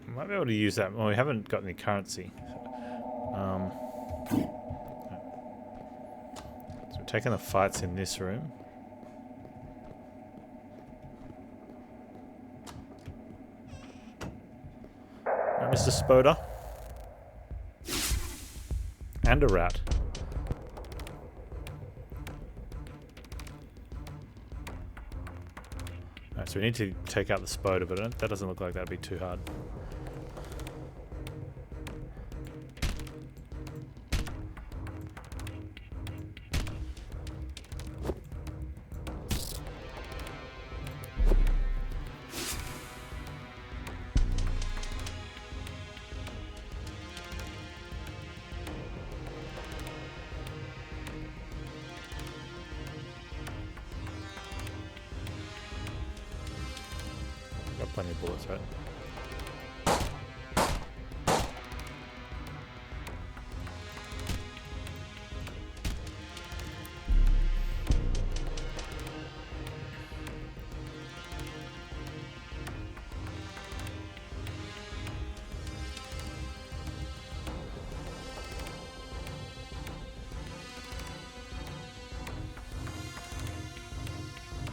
Might be able to use that. Well, we haven't got any currency. So we're taking the fights in this room. Mr. Spoda. And a rat. Alright, so we need to take out the Spoda, but that doesn't look like that'd be too hard. Got plenty of bullets, right?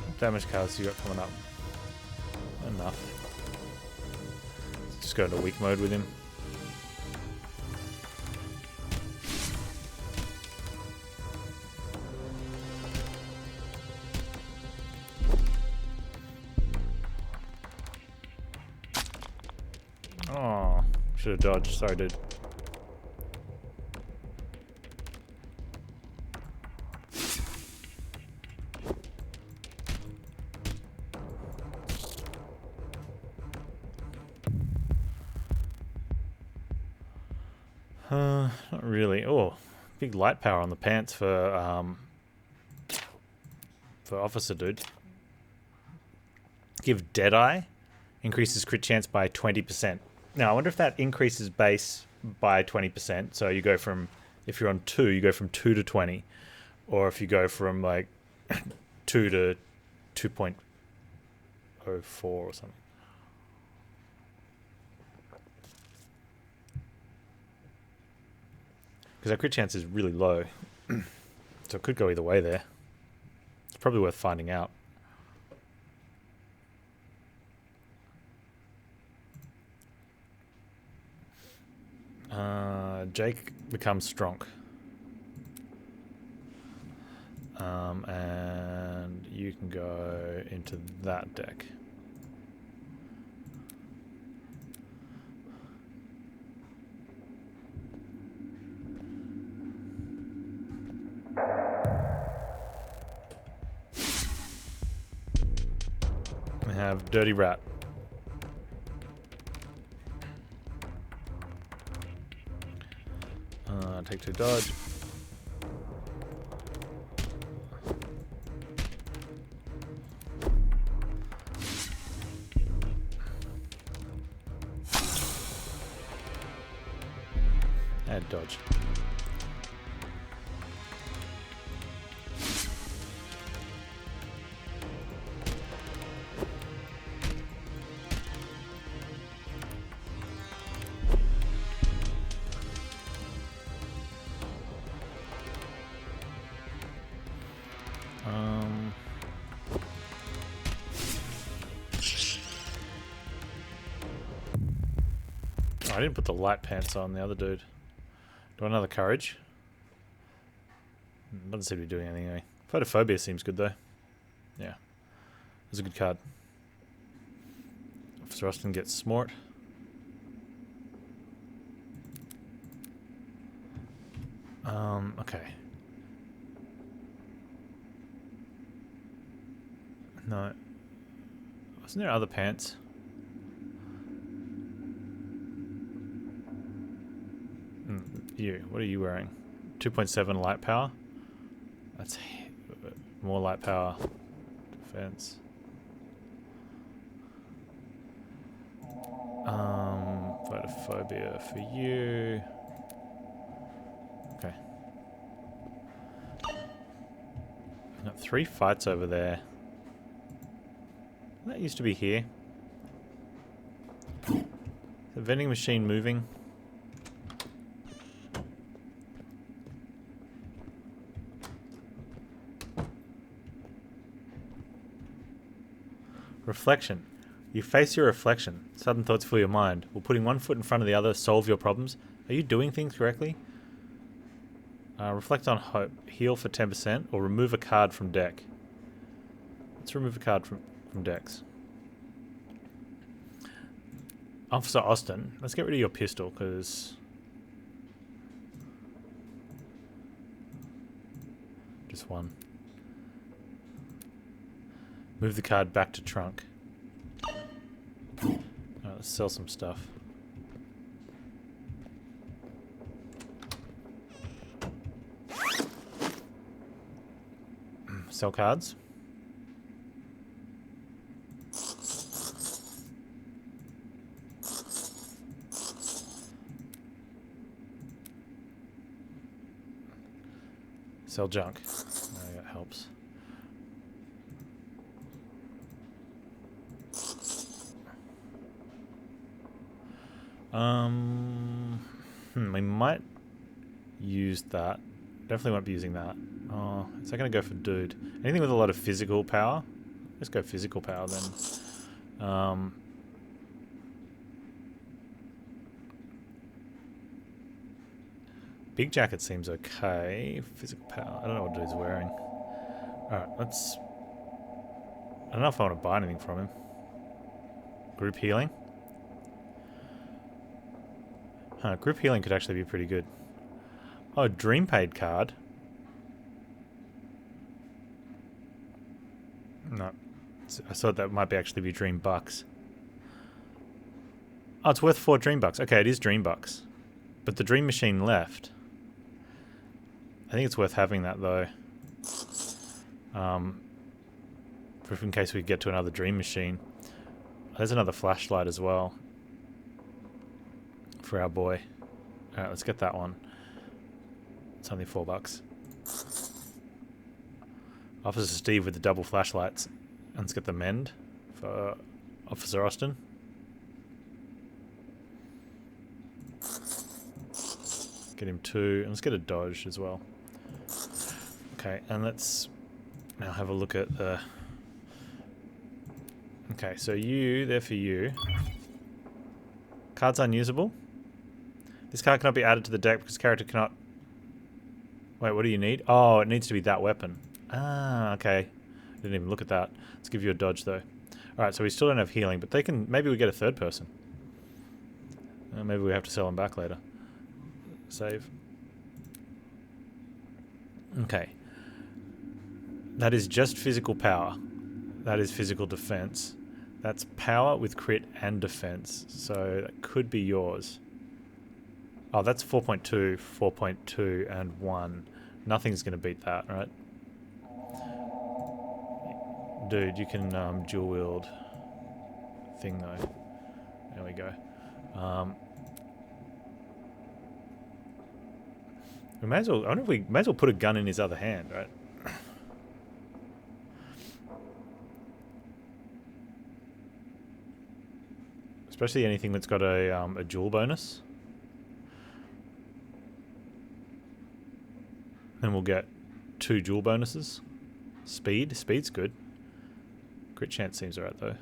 What damage cards you got coming up? Enough. Let's just go into weak mode with him. Oh, should have dodged. Sorry, dude. Not really. Oh, big light power on the pants for officer dude. Give Deadeye. Increases crit chance by 20%. Now, I wonder if that increases base by 20%. So you go from, if you're on 2, you go from 2 to 20. Or if you go from like 2 to 2.04 or something. Because our crit chance is really low. So it could go either way there. It's probably worth finding out. Jake becomes strong. And you can go into that deck. We have Dirty Rat. Take 2 dodge. And dodge. I didn't put the light pants on the other dude. Do I another courage? Doesn't seem to be doing anything anyway. Photophobia seems good though. Yeah. That's a good card. Officer Austin gets smart. Okay. No. Wasn't there other pants? You. What are you wearing? 2.7 light power? That's more light power. Defense. Photophobia for you. Okay. I've got 3 fights over there. That used to be here. Is the vending machine moving? Reflection. You face your reflection. Sudden thoughts fill your mind. Will putting one foot in front of the other solve your problems? Are you doing things correctly? Reflect on hope. Heal for 10% or remove a card from deck. Let's remove a card from decks. Officer Austin. Let's get rid of your pistol because... just one. Move the card back to trunk. Alright, let's sell some stuff. Sell cards. Sell junk. That helps. We might use that. Definitely won't be using that. Oh, is that going to go for dude? Anything with a lot of physical power? Let's go physical power then. Big jacket seems okay. Physical power. I don't know what dude's wearing. Alright, let's... I don't know if I want to buy anything from him. Group healing? Huh, group healing could actually be pretty good. Oh, Dream Paid card. No. I thought that might actually be Dream Bucks. Oh, it's worth 4 Dream Bucks. Okay, it is Dream Bucks. But the Dream Machine left. I think it's worth having that though. In case we get to another Dream Machine. There's another flashlight as well. For our boy. Alright, let's get that one. It's only $4. Officer Steve with the double flashlights. And let's get the mend for Officer Austin. Get him 2. And let's get a dodge as well. Okay, and let's now have a look at the... Okay, so you, there for you. Card's unusable. This card cannot be added to the deck because character cannot... Wait, what do you need? Oh, it needs to be that weapon. Ah, okay. Didn't even look at that. Let's give you a dodge though. Alright, so we still don't have healing, but they can... Maybe we get a third person. Maybe we have to sell them back later. Save. Okay. That is just physical power. That is physical defense. That's power with crit and defense. So that could be yours. Oh, that's 4.2, 4.2, and 1. Nothing's going to beat that, right? Dude, you can dual wield thing though. There we go. We may as well. I wonder if we may as well put a gun in his other hand, right? Especially anything that's got a dual bonus. Then we'll get 2 dual bonuses. Speed's good. Crit chance seems alright though.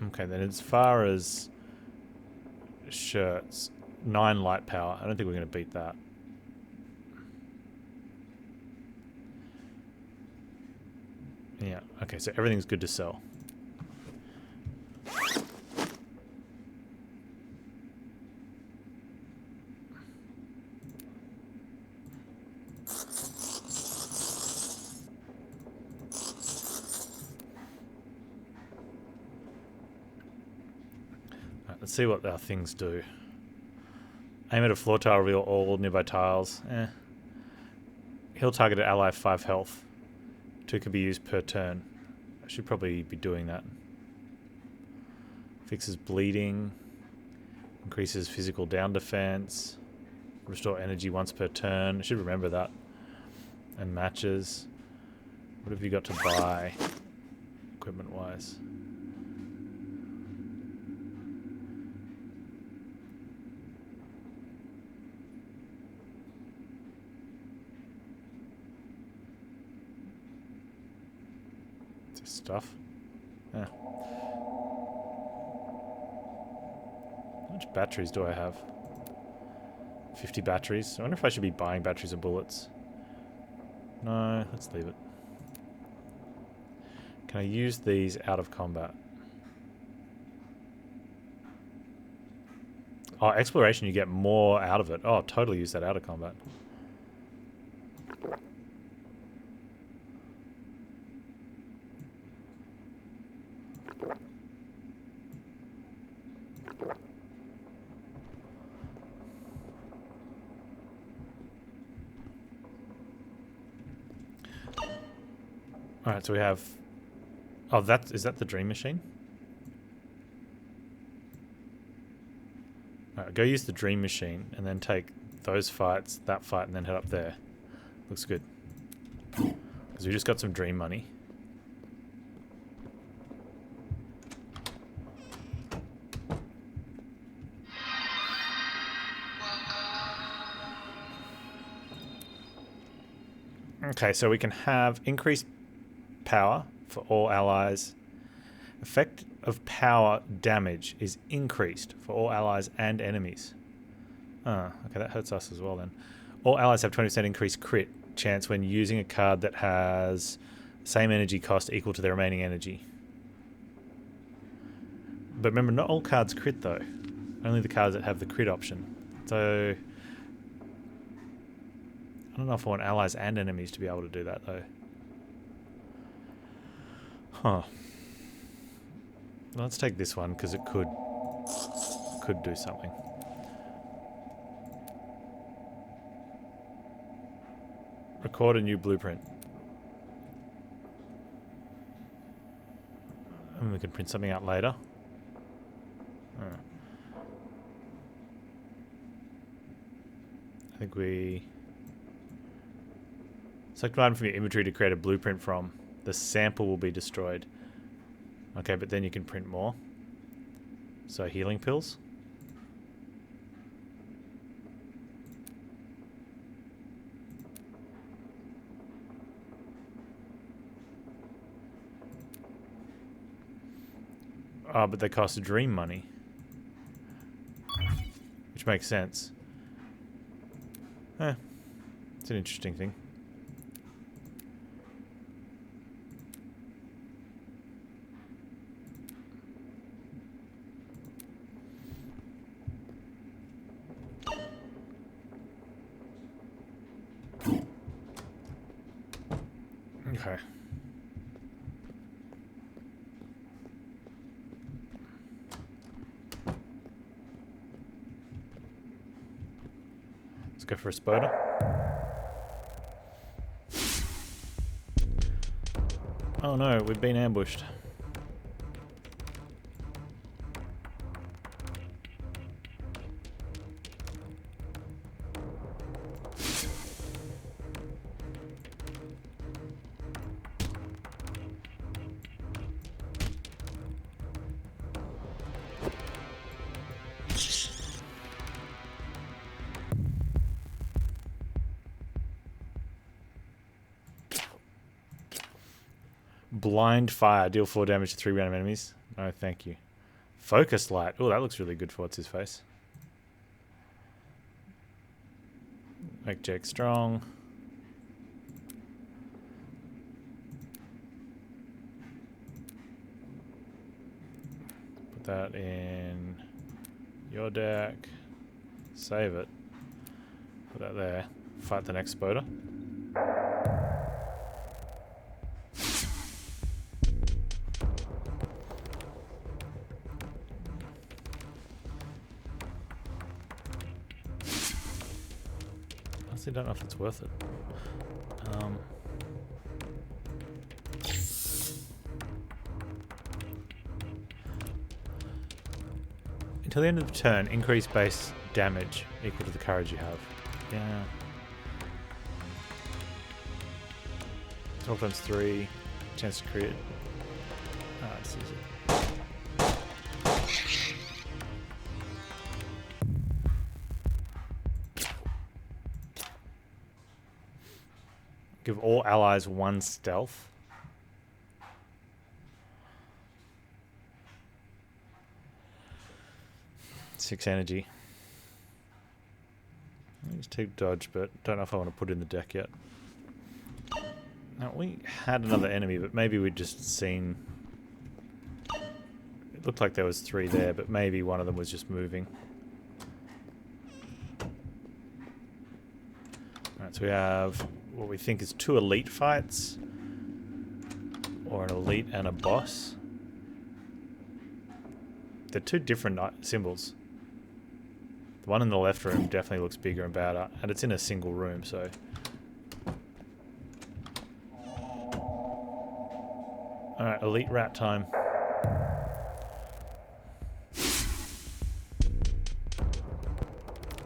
Okay, then as far as shirts, 9 light power. I don't think we're going to beat that. Yeah, okay, so everything's good to sell. Alright, let's see what our things do. Aim at a floor tile, reveal all nearby tiles. Heal targeted ally 5 health. 2 can be used per turn. I should probably be doing that. Fixes bleeding. Increases physical down defense. Restore energy once per turn. I should remember that. And matches. What have you got to buy? Equipment wise. Stuff. Yeah. How much batteries do I have? 50 batteries. I wonder if I should be buying batteries and bullets. No, let's leave it. Can I use these out of combat? Oh, exploration, you get more out of it. Oh, totally use that out of combat. Alright, so we have... Oh, is that the dream machine? Alright, go use the dream machine and then take those fights, that fight, and then head up there. Looks good. Because we just got some dream money. Okay, so we can have increased power for all allies. Effect of power damage is increased for all allies and enemies. Okay, that hurts us as well then. All allies have 20% increased crit chance when using a card that has same energy cost equal to their remaining energy. But remember, not all cards crit though. Only the cards that have the crit option. So I don't know if I want allies and enemies to be able to do that though. Huh. Let's take this one because it could do something. Record a new blueprint. And we can print something out later. I think we... Select an item from your inventory to create a blueprint from. The sample will be destroyed. Okay, but then you can print more. So healing pills. Oh, but they cost dream money. Which makes sense. It's an interesting thing. Okay. Let's go for a spoder. Oh no, we've been ambushed. Blind fire. Deal 4 damage to 3 random enemies. No, thank you. Focus light. Oh, that looks really good for what's his face. Make Jake strong. Put that in your deck. Save it. Put that there. Fight the next spoder. I don't know if it's worth it. Until the end of the turn, increase base damage equal to the courage you have. Yeah. 12 times 3, chance to crit. Ah, this is it. Give all allies 1 stealth. Six energy. I just take dodge, but don't know if I want to put it in the deck yet. Now, we had another enemy, but maybe we'd just seen... It looked like there was 3 there, but maybe one of them was just moving. Alright, so we have what we think is 2 elite fights. Or an elite and a boss. They're 2 different symbols. The one in the left room definitely looks bigger and badder, and it's in a single room, so... Alright, elite rat time.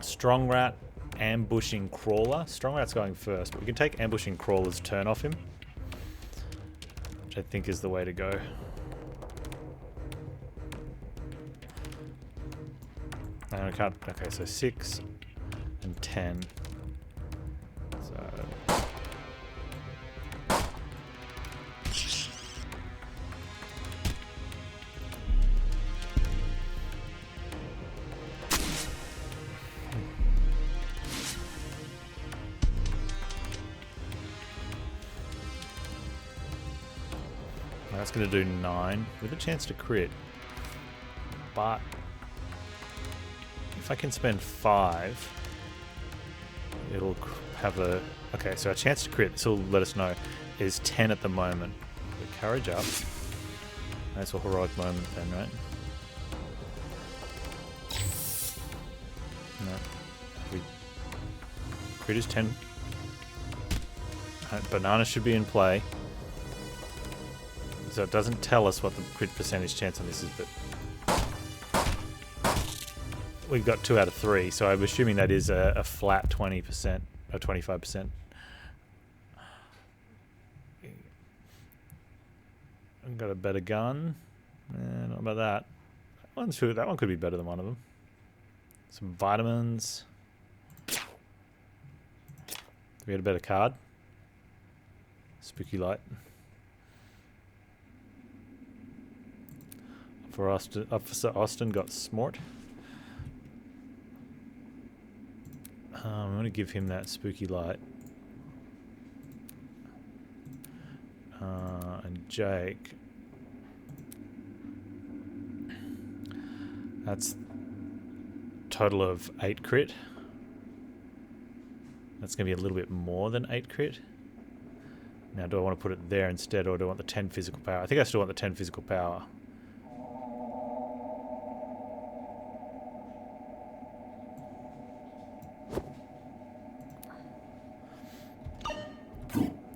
Strong rat, ambushing crawler. Strong rat's going first, but we can take ambushing crawler's turn off him. Which I think is the way to go. And I can't. Okay, so 6 and 10. So. That's going to do 9 with a chance to crit. But if I can spend 5, it'll have a... Okay, so a chance to crit, this will let us know, is 10 at the moment. The courage up. That's a heroic moment then, right? No. Crit is 10. Banana should be in play. So it doesn't tell us what the crit percentage chance on this is, but we've got 2 out of 3, so I'm assuming that is a flat 20% or 25%. I've got a better gun. Not about that. That one could be better than one of them. Some vitamins. We had a better card. Spooky light. For Officer Austin got smart. I'm going to give him that spooky light. And Jake. That's total of 8 crit. That's going to be a little bit more than 8 crit. Now, do I want to put it there instead, or do I want the 10 physical power? I think I still want the 10 physical power.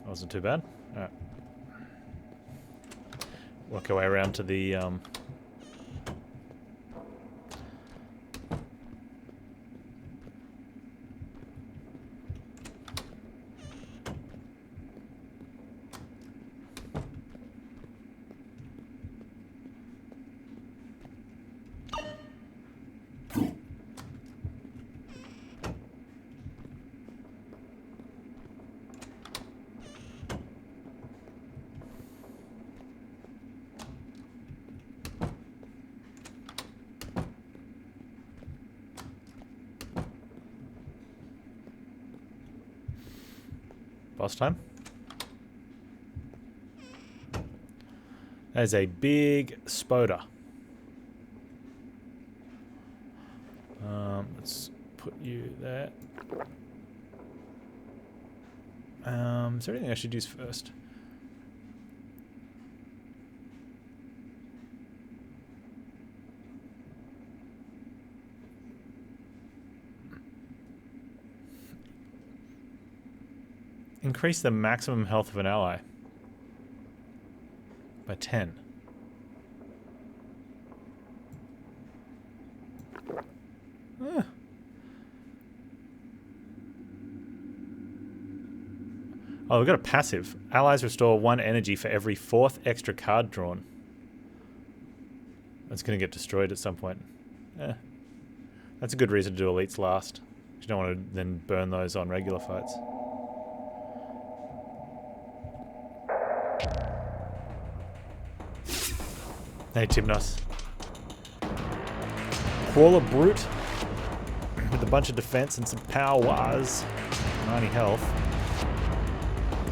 Wasn't too bad. All right. Work our way around to the boss time. That is a big spoda. Let's put you there. Is there anything I should use first? Increase the maximum health of an ally by 10. Oh, we've got a passive. Allies restore 1 energy for every 4th extra card drawn. That's going to get destroyed at some point. That's a good reason to do elites last. You don't want to then burn those on regular fights. Hey, Timnos. Crawler Brute with a bunch of defense and some powers. 90 health.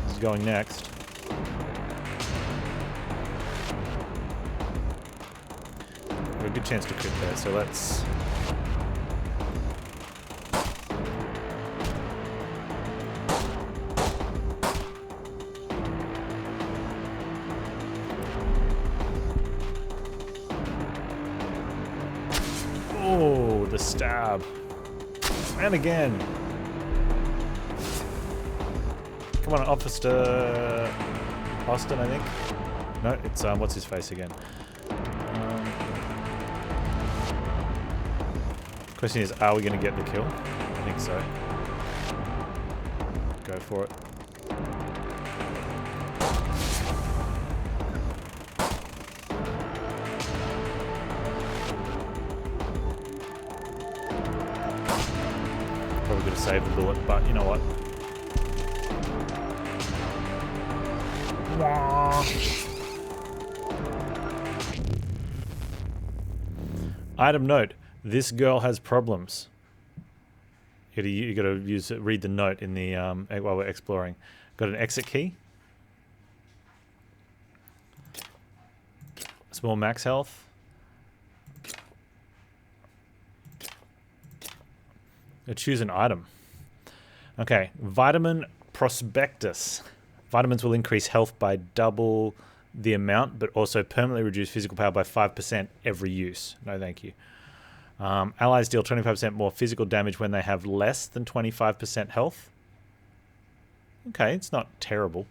This is going next. We have a good chance to crit there, so let's... Oh, the stab. And again. Come on, Officer Austin, I think. No, it's what's his face again? Question is, are we going to get the kill? I think so. Go for it. Probably could have saved the bullet, but you know what? Item note: this girl has problems. You gotta read the note in the while we're exploring. Got an exit key. Small max health. Choose an item. Okay, vitamin prospectus. Vitamins will increase health by double the amount, but also permanently reduce physical power by 5% every use. No, thank you. Allies deal 25% more physical damage when they have less than 25% health. Okay, it's not terrible.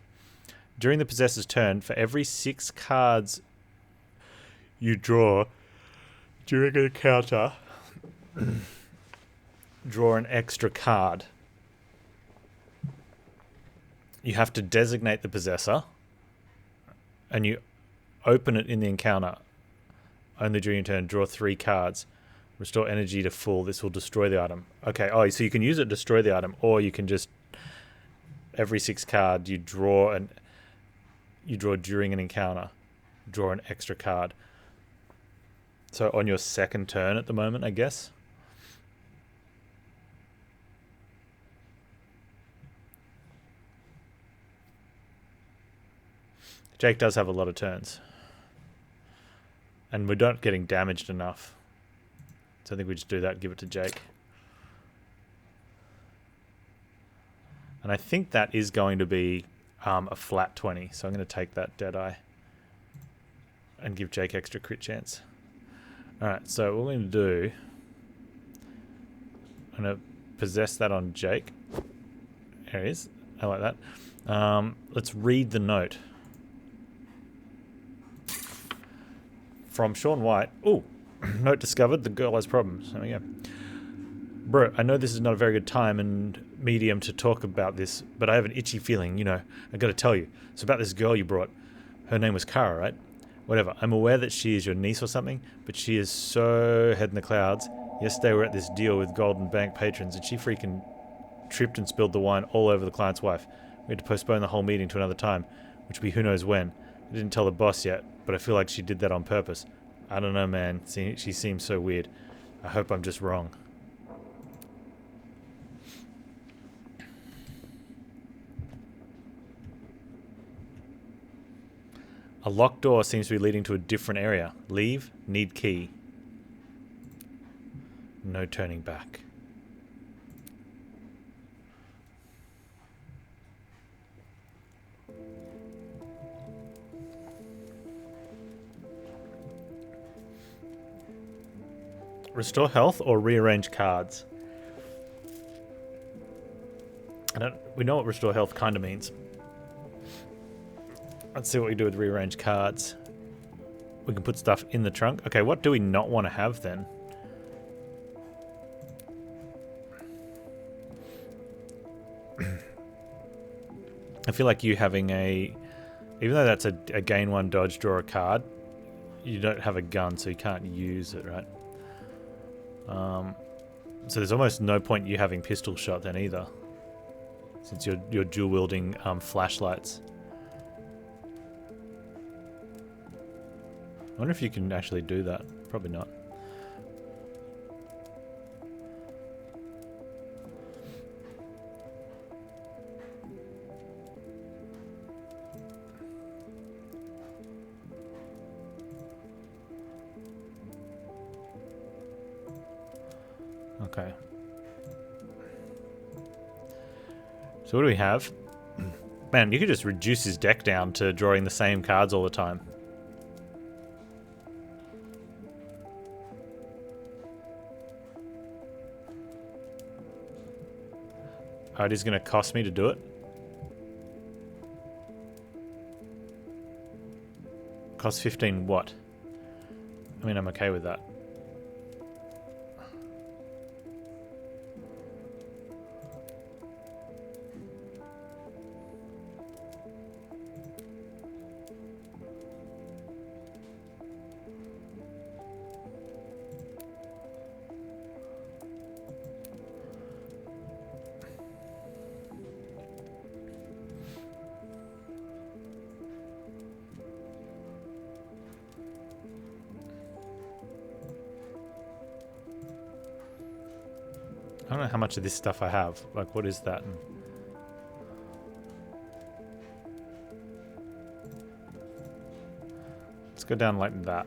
During the possessor's turn, for every 6 cards you draw during an encounter, draw an extra card. You have to designate the possessor, and you open it in the encounter. Only during your turn, draw 3 cards. Restore energy to full. This will destroy the item. Okay, oh, so you can use it to destroy the item, or you can just, every 6 card you draw during an encounter, draw an extra card. So on your second turn at the moment, I guess. Jake does have a lot of turns. And we're not getting damaged enough. So I think we just do that and give it to Jake. And I think that is going to be a flat 20. So I'm going to take that Deadeye and give Jake extra crit chance. Alright, so what we're going to do... I'm going to possess that on Jake. There he is. I like that. Let's read the note. From Sean White. Ooh, note discovered. The girl has problems. There we go. Bro, I know this is not a very good time and medium to talk about this, but I have an itchy feeling, you know, I gotta tell you. It's about this girl you brought. Her name was Kara, right? Whatever. I'm aware that she is your niece or something, but she is so head in the clouds. Yesterday we were at this deal with Golden Bank patrons, and she freaking tripped and spilled the wine all over the client's wife. We had to postpone the whole meeting to another time, which will be who knows when. I didn't tell the boss yet, but I feel like she did that on purpose. I don't know, man. She seems so weird. I hope I'm just wrong. A locked door seems to be leading to a different area. Leave. Need key. No turning back. Restore health or rearrange cards? We know what restore health kind of means. Let's see what we do with rearrange cards. We can put stuff in the trunk. Okay, what do we not want to have then? I feel like you having a... Even though that's a gain 1 dodge, draw a card, you don't have a gun, so you can't use it, right? So there's almost no point you having pistol shot then either, since you're dual wielding flashlights. I wonder if you can actually do that. Probably not. Okay. So what do we have? Man, you could just reduce his deck down to drawing the same cards all the time. Alright, it's going to cost me to do it. Cost 15 what? I mean, I'm okay with that. I don't know how much of this stuff I have. Like, what is that? Let's go down like that.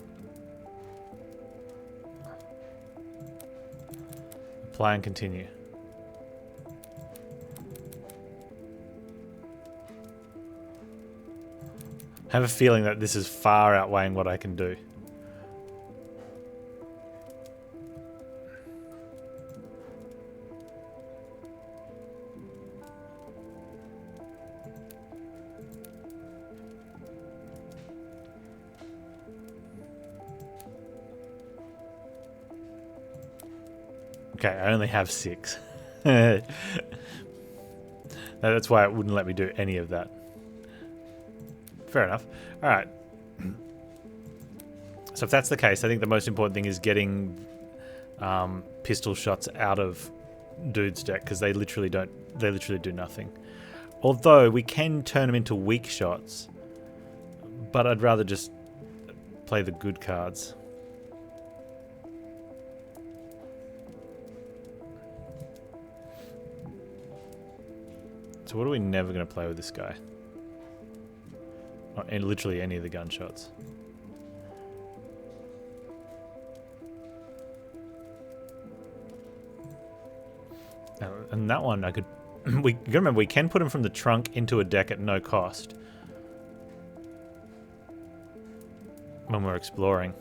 Apply and continue. I have a feeling that this is far outweighing what I can do. Okay, I only have 6. That's why it wouldn't let me do any of that. Fair enough. Alright. So if that's the case, I think the most important thing is getting pistol shots out of Dude's deck, because they literally do nothing. Although we can turn them into weak shots, but I'd rather just play the good cards. So what are we never going to play with this guy? Oh, and literally any of the gunshots. And that one I could we gotta remember, we can put them from the trunk into a deck at no cost when we're exploring.